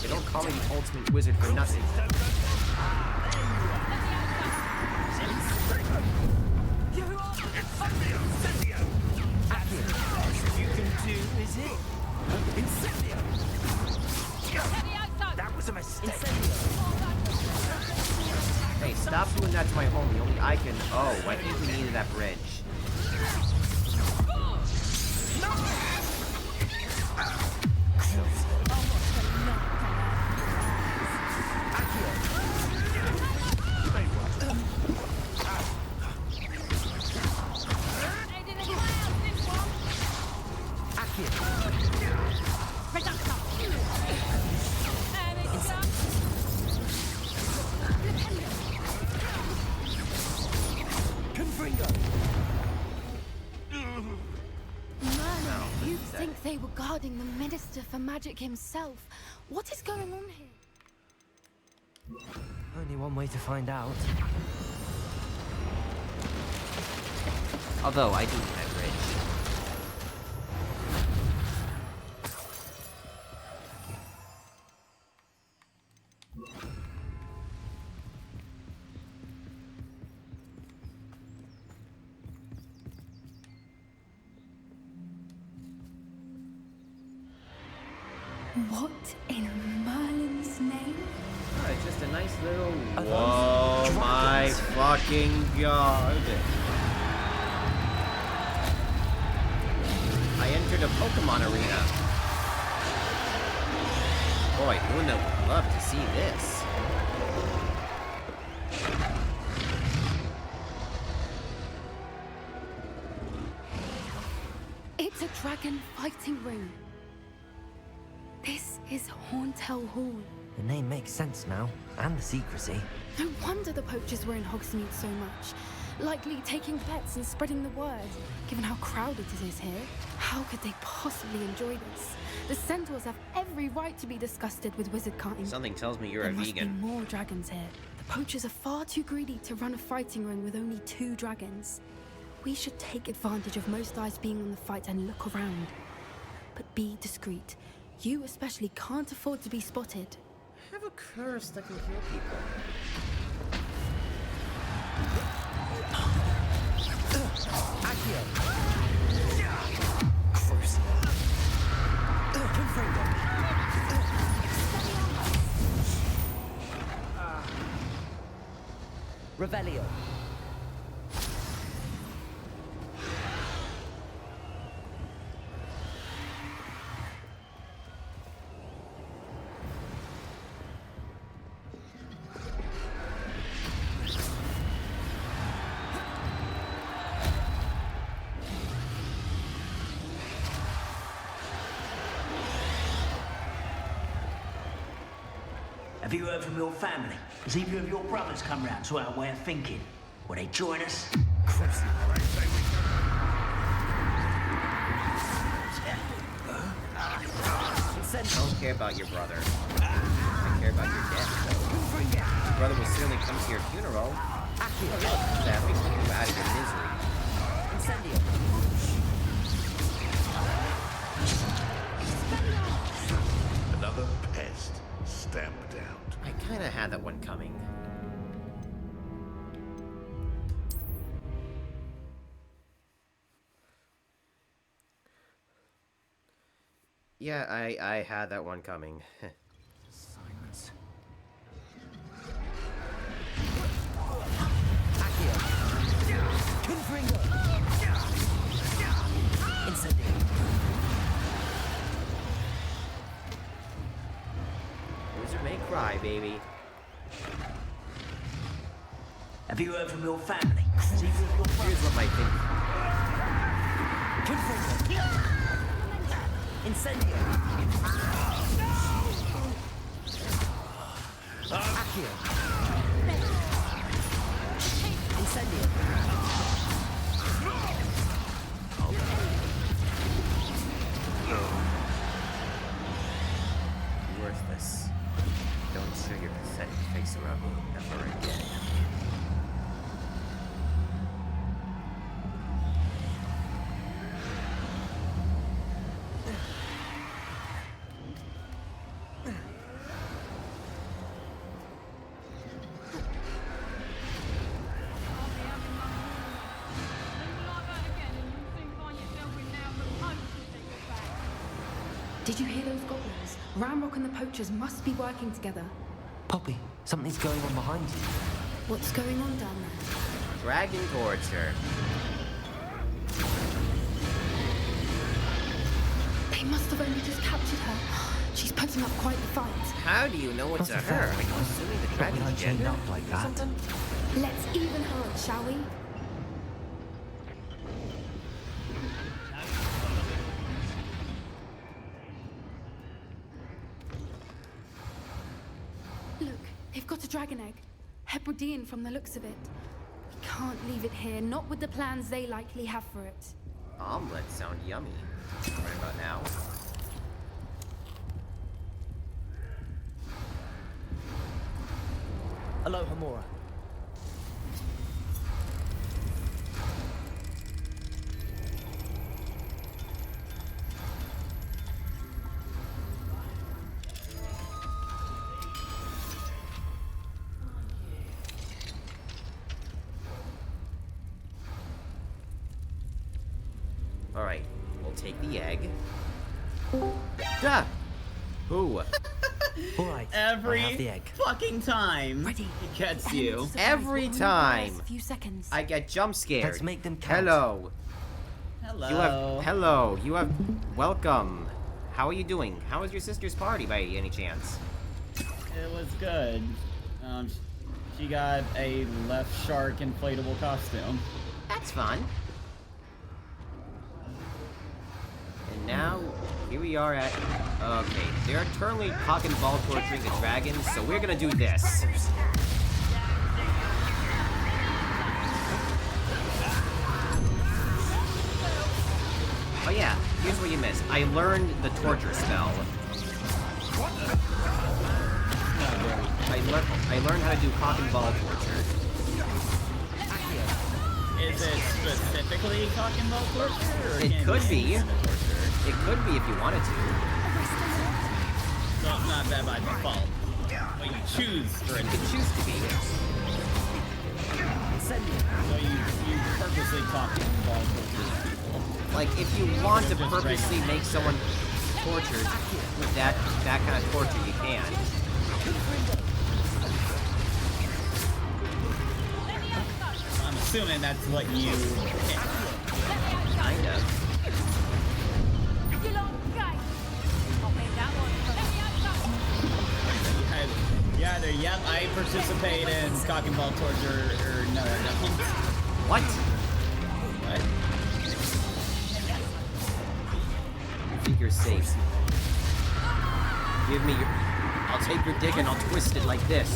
They don't call me the ultimate wizard for nothing. You can do, is it? Incendio! That was a mistake. Hey, stop doing that to my homie. Only I can. Oh, I think we needed that bridge. You'd think they were guarding the Minister for Magic himself. What is going on here? Only one way to find out. Although, I do need that bridge. What in Merlin's name? Oh, it's just a nice little... Whoa, my fucking god. I entered a Pokemon arena. Boy, Luna would love to see this. It's a dragon fighting ring. This is Horntail Hall. The name makes sense now, and the secrecy. No wonder the poachers were in Hogsmeade so much. Likely taking bets and spreading the word, given how crowded it is here. How could they possibly enjoy this? The centaurs have every right to be disgusted with wizard carting. Something tells me you're There a must vegan. be more dragons here. The poachers are far too greedy to run a fighting ring with only 2 dragons. We should take advantage of most eyes being on the fight and look around. But be discreet. You especially can't afford to be spotted. I have a curse that can kill people. Revelio. Have you heard from your family? Has either of your brothers come round to our way of thinking? Will they join us? I don't care about your brother. I care about your death, though. Your brother will certainly come to your funeral. That makes you out of your misery. Another pest stamped out. I kinda had that one coming. Yeah, I had that one coming. Silence. Accio. Wizard may cry, baby. Have you heard from your family? See if your Here's what my thing. Incendio! Accio! Incendio! Worthless. Don't show your pathetic face around me ever again. Did you hear those goblins? Ramrock and the poachers must be working together. Poppy, something's going on behind you. What's going on down there? Dragon torture. They must have only just captured her. She's putting up quite the fight. How do you know it's a her? Are you assuming the dragon's gender? Up like that. Let's even her up, shall we? Look, they've got a dragon egg. Hebridean from the looks of it. We can't leave it here, not with the plans they likely have for it. Omelets sound yummy. Right about now. Hello, Hamura. Alright, we'll take the egg. Duh! Who? Alright, Every I have the egg. fucking time Ready. it gets you. Every time! A few seconds. I get jump scared. Let's make them count. Hello. Hello. You have welcome. How are you doing? How was your sister's party by any chance? It was good. She got a left shark inflatable costume. That's fun. And now, here we are at... Okay, they're eternally cock and ball torturing the dragons, so we're gonna do this. Oh yeah, here's what you missed. I learned the torture spell. I learned how to do cock and ball torture. Is it specifically cock and ball torture? Or It can could be be. any kind of torture? It could be if you wanted to. So it's not that by default. But you choose for it. You can choose to be. So you purposely cock and ball torture people. Like, if you want to purposely make someone tortured with that kind of torture, you can. I'm assuming that's what you pick. Kind of. Either, yep, I participate in cock and ball torture, or no, I don't. What? What? You think you're safe? Give me your... I'll take your dick and I'll twist it like this.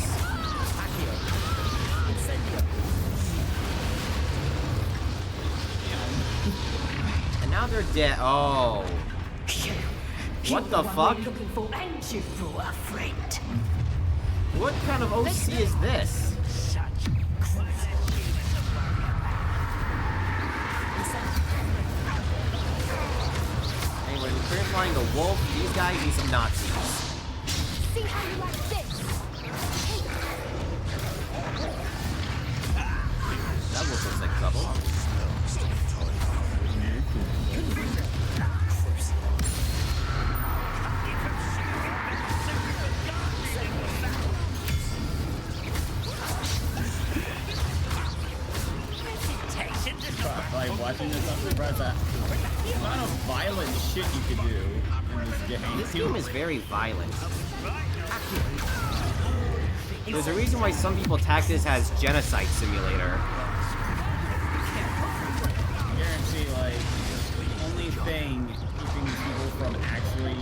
And now they're dead. Oh. What the fuck? What kind of OC is this? Anyway, we're clarifying the wolf. These guys need some Nazis. See how you like this? That wolf looks like trouble. watching this, I'm surprised at the amount of violent shit you could do in this game. This game is very violent. There's a reason why some people tag this as genocide simulator. I guarantee, like, the only thing keeping these people from actually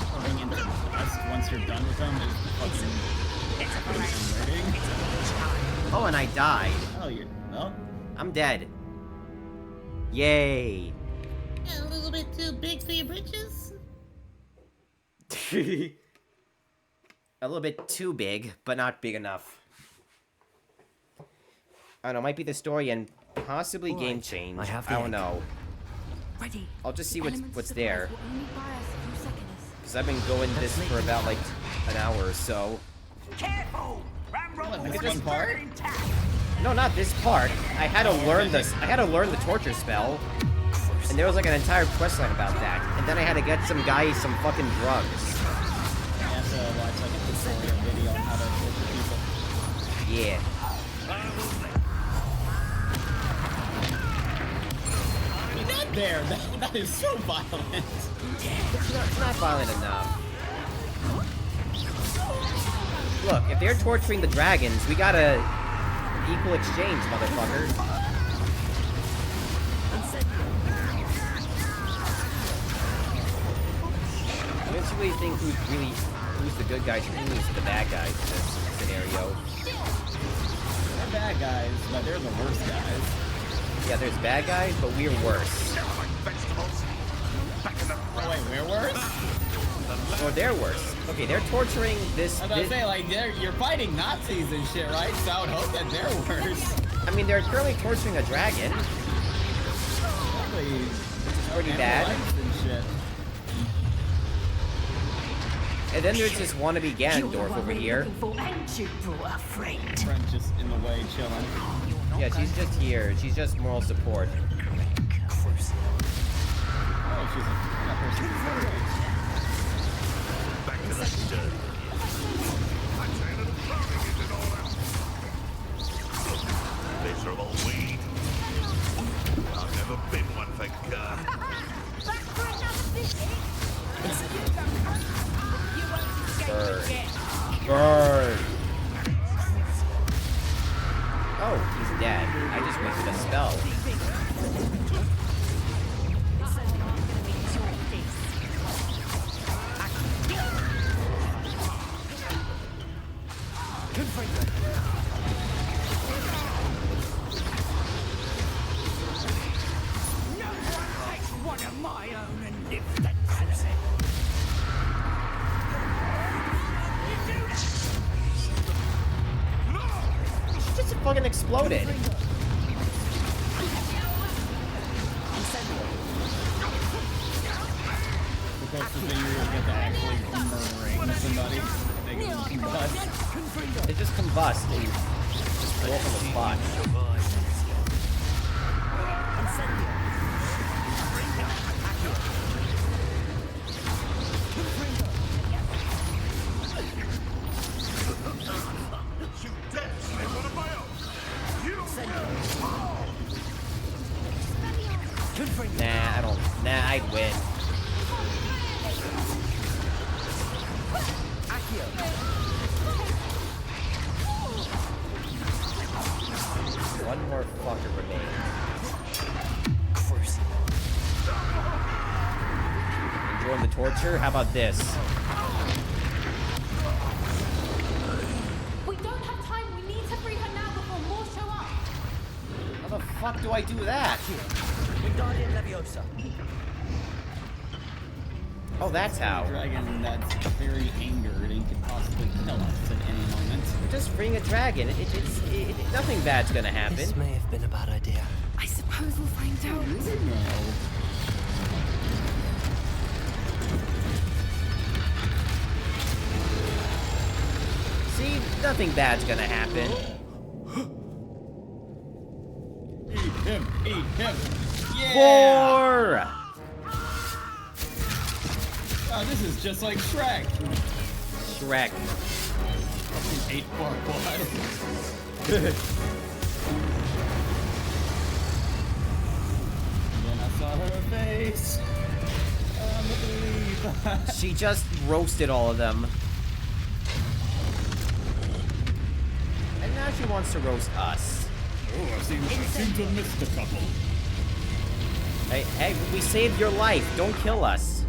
coming into dust once you're done with them is fucking raiding. Oh, and I died. Oh, you're... Well... I'm dead. Yay. A little bit too big for your britches? A little bit too big, but not big enough. I don't know, might be the story and possibly game change. I don't know. Ready. I'll just see what's there. Because I've been going this for about like an hour or so. Careful! This part? No, not this part. I had to learn this. I had to learn the torture spell. And there was like an entire questline about that. And then I had to get some guy some fucking drugs. You have to watch like a tutorial video on how to torture people. Yeah. You're not there. That is so violent. It's not violent enough. Look, if they're torturing the dragons, we gotta equal exchange, motherfucker. I don't really think who's the good guys and who's the bad guys in this scenario. They're bad guys, but they're the worst guys. Yeah, there's bad guys, but we're worse. Oh wait, we're worse? Or they're worse. Okay, they're torturing this... I was about to say, like, you're fighting Nazis and shit, right? So I would hope that they're worse. I mean, they're currently torturing a dragon. Probably pretty bad. And shit. And then there's this wannabe Ganondorf over here. Friend just in the way, chilling. Yeah, she's just here. She's just moral support. Oh, she's a person. Back to the dirt. Miserable weed. I've never been one, thank God. Bird. Bird. Oh, he's dead. I just wasted a spell. One of my own and live that She just fucking exploded. Supposed to be you get to actually murdering somebody. They can combust. They just combust and just blow up on the spot. Nah, I don't. Nah, I'd win. One more fucker remains. Enjoying the torture? How about this? We don't have time. We need to free her now before more show up. How the fuck do I do that? Oh, that's how. Dragon that's very angered and could possibly kill us at any moment. We're just freeing a dragon. Nothing bad's gonna happen. This may have been a bad idea. I suppose we'll find out. No. See, nothing bad's gonna happen. Eat him! Eat him! Yeah! 4! Oh, this is just like Shrek. Shrek. 8-bar quad. saw her face. She just roasted all of them. And now she wants to roast us. Oh, I seem to have missed a couple. Hey, we saved your life. Don't kill us.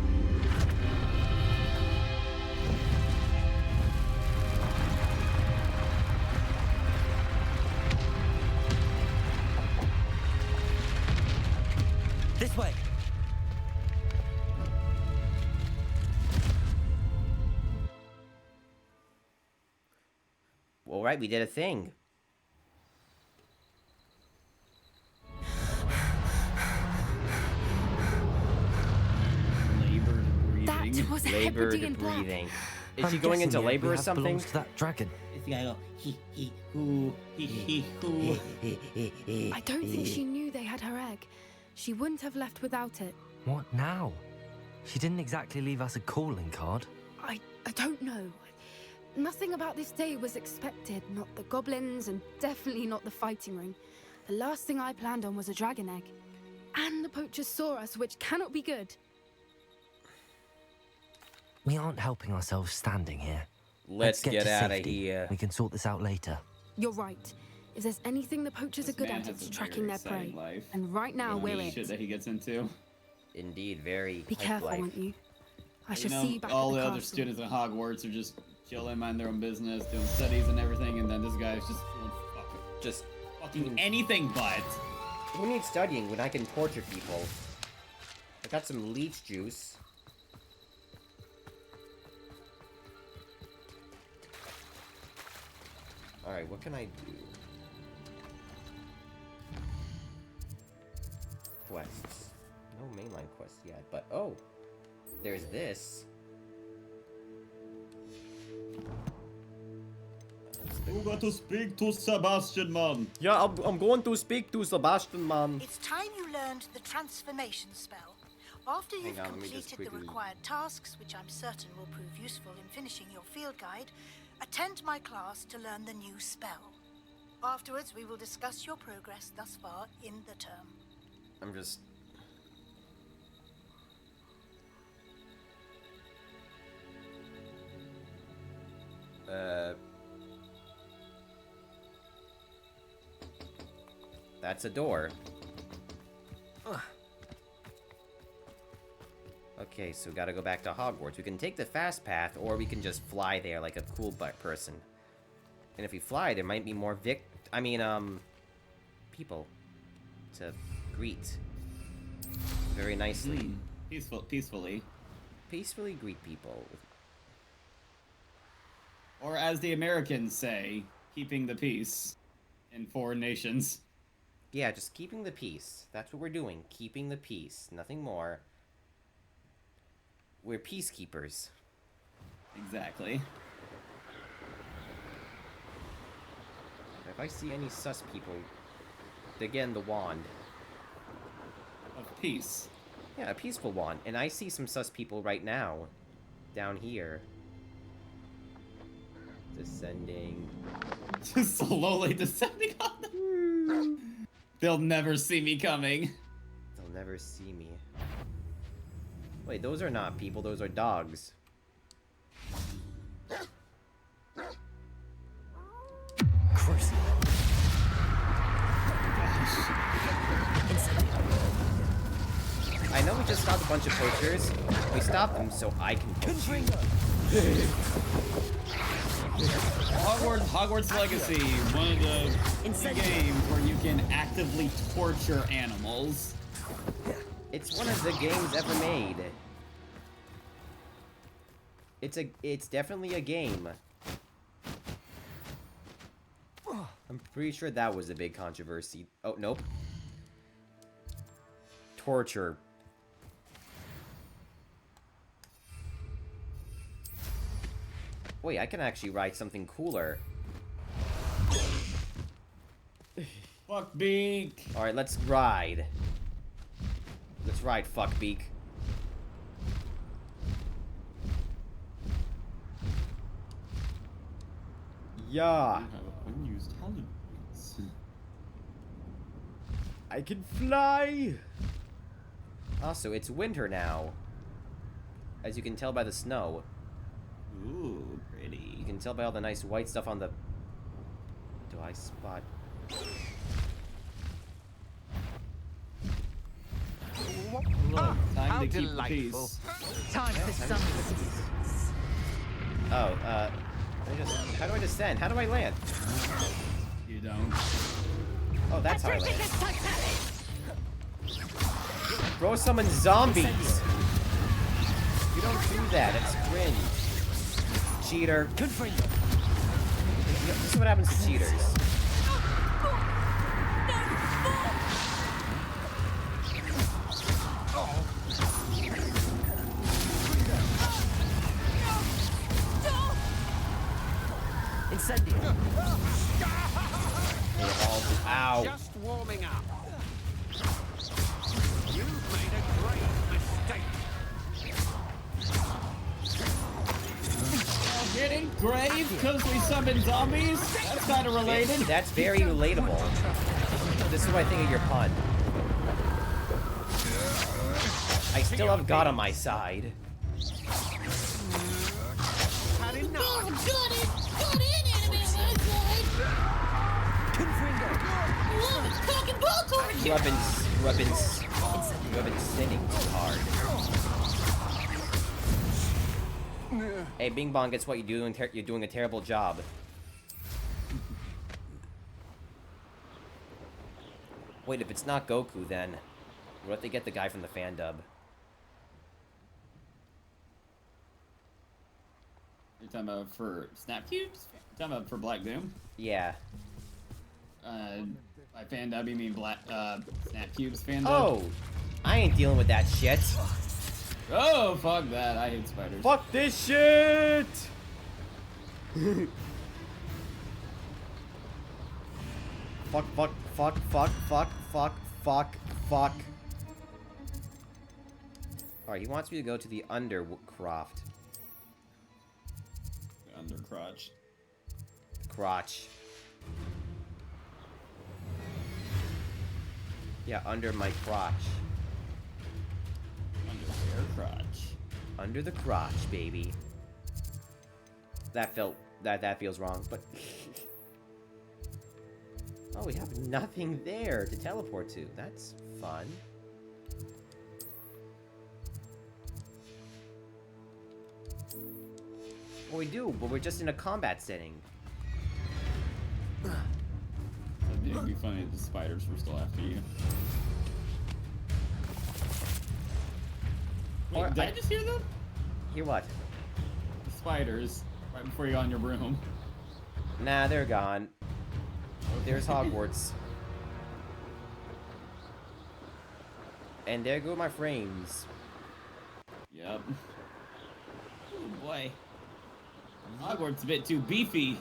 This way. All right, we did a thing. That was a Labored Hebridean black. breathing. Is she going into labor or something? To that dragon. It's the guy go, he, who. I don't think she knew they had her egg. She wouldn't have left without it. What now? She didn't exactly leave us a calling card. I don't know. Nothing about this day was expected. Not the goblins, and definitely not the fighting ring. The last thing I planned on was a dragon egg. And the poachers saw us, which cannot be good. We aren't helping ourselves standing here. Let's get to out of safety. here. We can sort this out later. You're right. If there's anything the poachers are good at, it's tracking their prey. Life. And right now, we're it. Shit that he gets into. Indeed, very. Be careful, life. won't you? I shall You know, see you back all at the the other castle. students at Hogwarts are just chilling, mind their own business, doing studies and everything, and then this guy's just doing just fucking anything but. Who needs studying when I can torture people? I got some leech juice. Alright, what can I do? Quests. No mainline quests yet, but oh! There's this. You got to speak to Sebastian, man. Yeah, I'm going to speak to Sebastian, man. It's time you learned the transformation spell. After you've Hang on, let me just completed the quickly- required tasks, which I'm certain will prove useful in finishing your field guide, attend my class to learn the new spell. Afterwards, we will discuss your progress thus far in the term. I'm just... That's a door. Okay, so we gotta go back to Hogwarts. We can take the fast path, or we can just fly there like a cool person. And if we fly, there might be more people to greet. Very nicely. Peacefully. Peacefully greet people. Or as the Americans say, keeping the peace in foreign nations. Yeah, just keeping the peace. That's what we're doing. Keeping the peace. Nothing more. We're peacekeepers. Exactly. If I see any sus people, again, the wand. Of peace. Yeah, a peaceful wand. And I see some sus people right now. Down here. Descending. Just slowly descending on them. They'll never see me coming. They'll never see me. Wait, those are not people, those are dogs. Crucible. I know we just stopped a bunch of poachers. We stopped them so I can poach you. Hogwarts Legacy, one of the games where you can actively torture animals. It's one of the games ever made. It's definitely a game. I'm pretty sure that was a big controversy. Oh, nope. Torture. Wait, I can actually write something cooler. Fuckbeak. Alright, let's ride. Let's ride, Fuckbeak. Yeah. Unused tolerance. I can fly. Also, it's winter now. As you can tell by the snow. Ooh, pretty. You can tell by all the nice white stuff on the... Do I spot... Look, time how to keep the delightful. peace. Time for some... Oh, how do I descend? How do I land? You don't. Oh, that's how I land. Bro, summon zombies! You don't do that, it's cringe. Cheater. Good for you. This is what happens to cheaters. Incendio. Ow. Just warming up. You've made a great mistake. Getting grave because we summon zombies? That's kind of related. That's very relatable. This is what I think of your pun. I still have God on my side. Had enough. You have been sinning too hard. Hey, Bing Bong, guess what? You're doing a terrible job. Wait, if it's not Goku, then what if they get the guy from the fan dub? You're talking about for Snap Cubes? You're talking about for Black Doom? Yeah. By fan dub, you mean Black Snap Cubes fan dub? Oh, I ain't dealing with that shit. Oh, fuck that! I hate spiders. Fuck this shit! Fuck, fuck, fuck, fuck, fuck, fuck, fuck, fuck. Alright, he wants me to go to the Undercroft. Undercrotch. Crotch. Yeah, under my crotch. Under their crotch. Under the crotch, baby. That feels wrong, but... Oh, we have nothing there to teleport to. That's fun. Well, we do, but we're just in a combat setting. It'd be funny if the spiders were still after you. Wait, did I just hear them? Hear what? The spiders, right before you got on your broom. Nah, they're gone. There's Hogwarts. And there go my frames. Yep. Oh boy. Hogwarts a bit too beefy.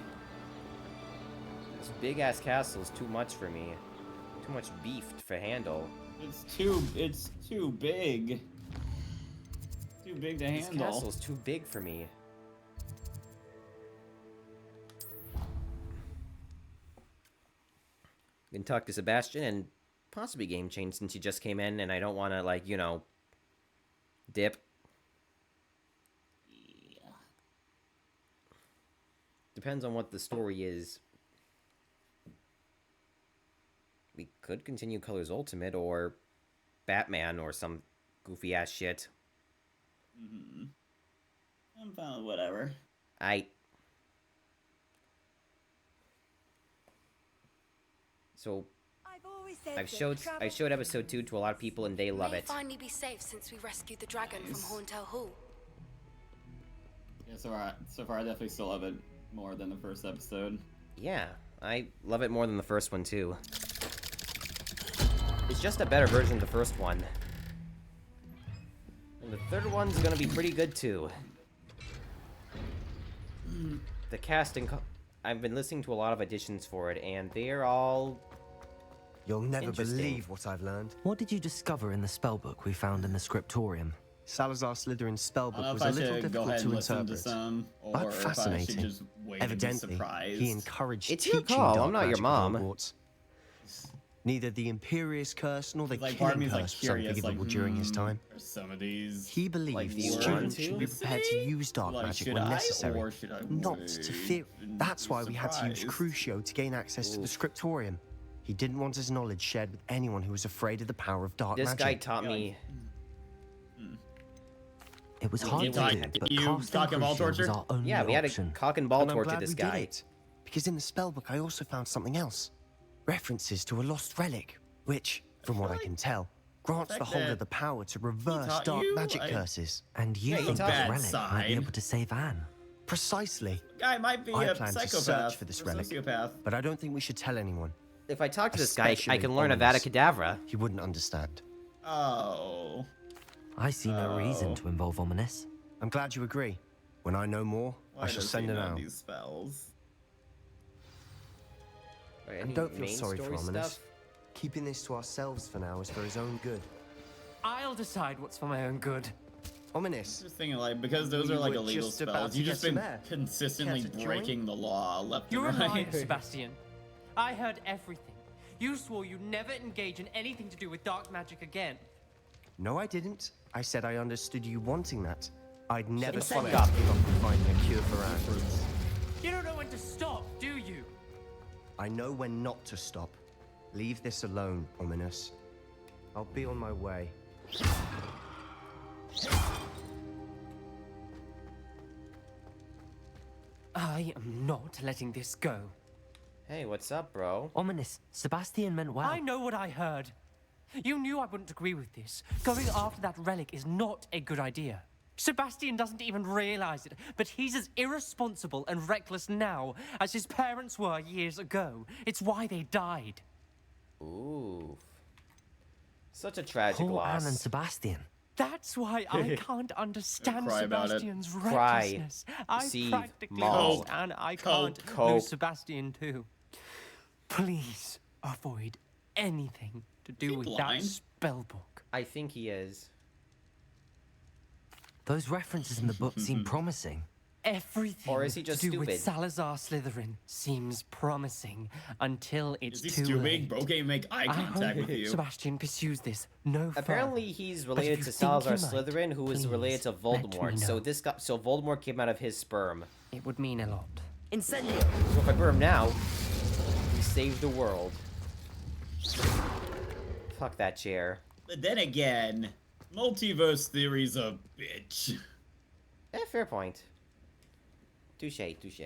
This big-ass castle is too much for me. Too much beef for handle. It's too big. Too big to handle. This castle's too big for me. You can talk to Sebastian and possibly game change since you just came in and I don't want to, like, you know, dip. Yeah. Depends on what the story is. We could continue Colors Ultimate or Batman or some goofy ass shit. Mm-hmm. I'm fine with whatever. So I showed episode 2 to a lot of people and they love it. Finally be safe since we rescued the dragon from Horntail Hall. Yeah, so far I definitely still love it more than the first episode. Yeah, I love it more than the first one too. It's just a better version of the first one. And the third one's gonna be pretty good too. The casting, I've been listening to a lot of auditions for it, and they're all... You'll never believe what I've learned. What did you discover in the spellbook we found in the scriptorium? Salazar Slytherin's spellbook was I a little should go difficult ahead to and listen to interpret, some, or but if I should fascinating. just wait and be Evidently, surprised. he encouraged It's teaching your call, dark I'm not your magic at mom. Hogwarts. Neither the Imperious Curse nor the Like, part of me Killing is, like, Curse was curious, unforgivable like, during his time. are some of these He believed Like, do you students want should be to? prepared to use dark Like, magic should when I, necessary, or should I not wait to fear. and That's be why we had to use surprised? Crucio to gain access to the Scriptorium. He didn't want his knowledge shared with anyone who was afraid of the power of dark This magic. guy taught me. It was Did hard you to talk- do, did but you casting cock and ball Crucio was torture? our only Yeah, we had option. to cock and ball And I'm torture glad this we did guy. it, because in the spellbook I also found something else. References to a lost relic, which, from what I can tell, grants the fact holder that the power to reverse taught dark you, magic I- curses. And you Yeah, he think taught this me. relic Bad might be side. able to save Anne? Precisely. Guy might be I a plan to psychopath. search for this or relic, sociopath. but I don't think we should tell anyone. If I talk to this guy, I Especially can learn Avada Ominous. Kedavra. He wouldn't understand. Oh. I see no reason Oh. to involve Ominous. I'm glad you agree. When I know more, Why I shall does send he it know out. these spells? Right, And any don't feel main sorry for story Ominous. stuff? Keeping this to ourselves for now is for his own good. I'll decide what's for my own good. Ominous. Just thinking, like, because those We are like were illegal just about spells, to you've get just been some air. consistently Care to join? breaking the law left You're a and liar, right. Sebastian. I heard everything. You swore you'd never engage in anything to do with dark magic again. No, I didn't. I said I understood you wanting that. I'd never the swear fuck to up. give up on finding a cure for Anne. You don't know when to stop, do you? I know when not to stop. Leave this alone, Ominous. I'll be on my way. I am not letting this go. Hey, what's up, bro? Ominous, Sebastian meant well. I know what I heard. You knew I wouldn't agree with this. Going after that relic is not a good idea. Sebastian doesn't even realize it, but he's as irresponsible and reckless now as his parents were years ago. It's why they died. Ooh. Such a tragic Poor loss. Anne and Sebastian. That's why I can't understand Cry about it. Sebastian's Cry. recklessness. I Seethe. practically Maul. lost and I Cope. can't Cope. lose Sebastian too. Please avoid anything to do he with blind? that spellbook. I think he is. Those references in the book seem promising. Everything Or is he just to do with stupid? Salazar Slytherin seems promising until it's Is he too stupid? late. Bro can't make eye I contact hope with you. Sebastian pursues this no further. Apparently, he's But if related you to think Salazar you might, Slytherin, who is related to please let me Voldemort. So know. this got so Voldemort came out of his sperm. It would mean a lot. Incendio! So if I burn him now, we save the world. Fuck that chair. But then again, multiverse theory's a bitch. Fair point. Touche, touche.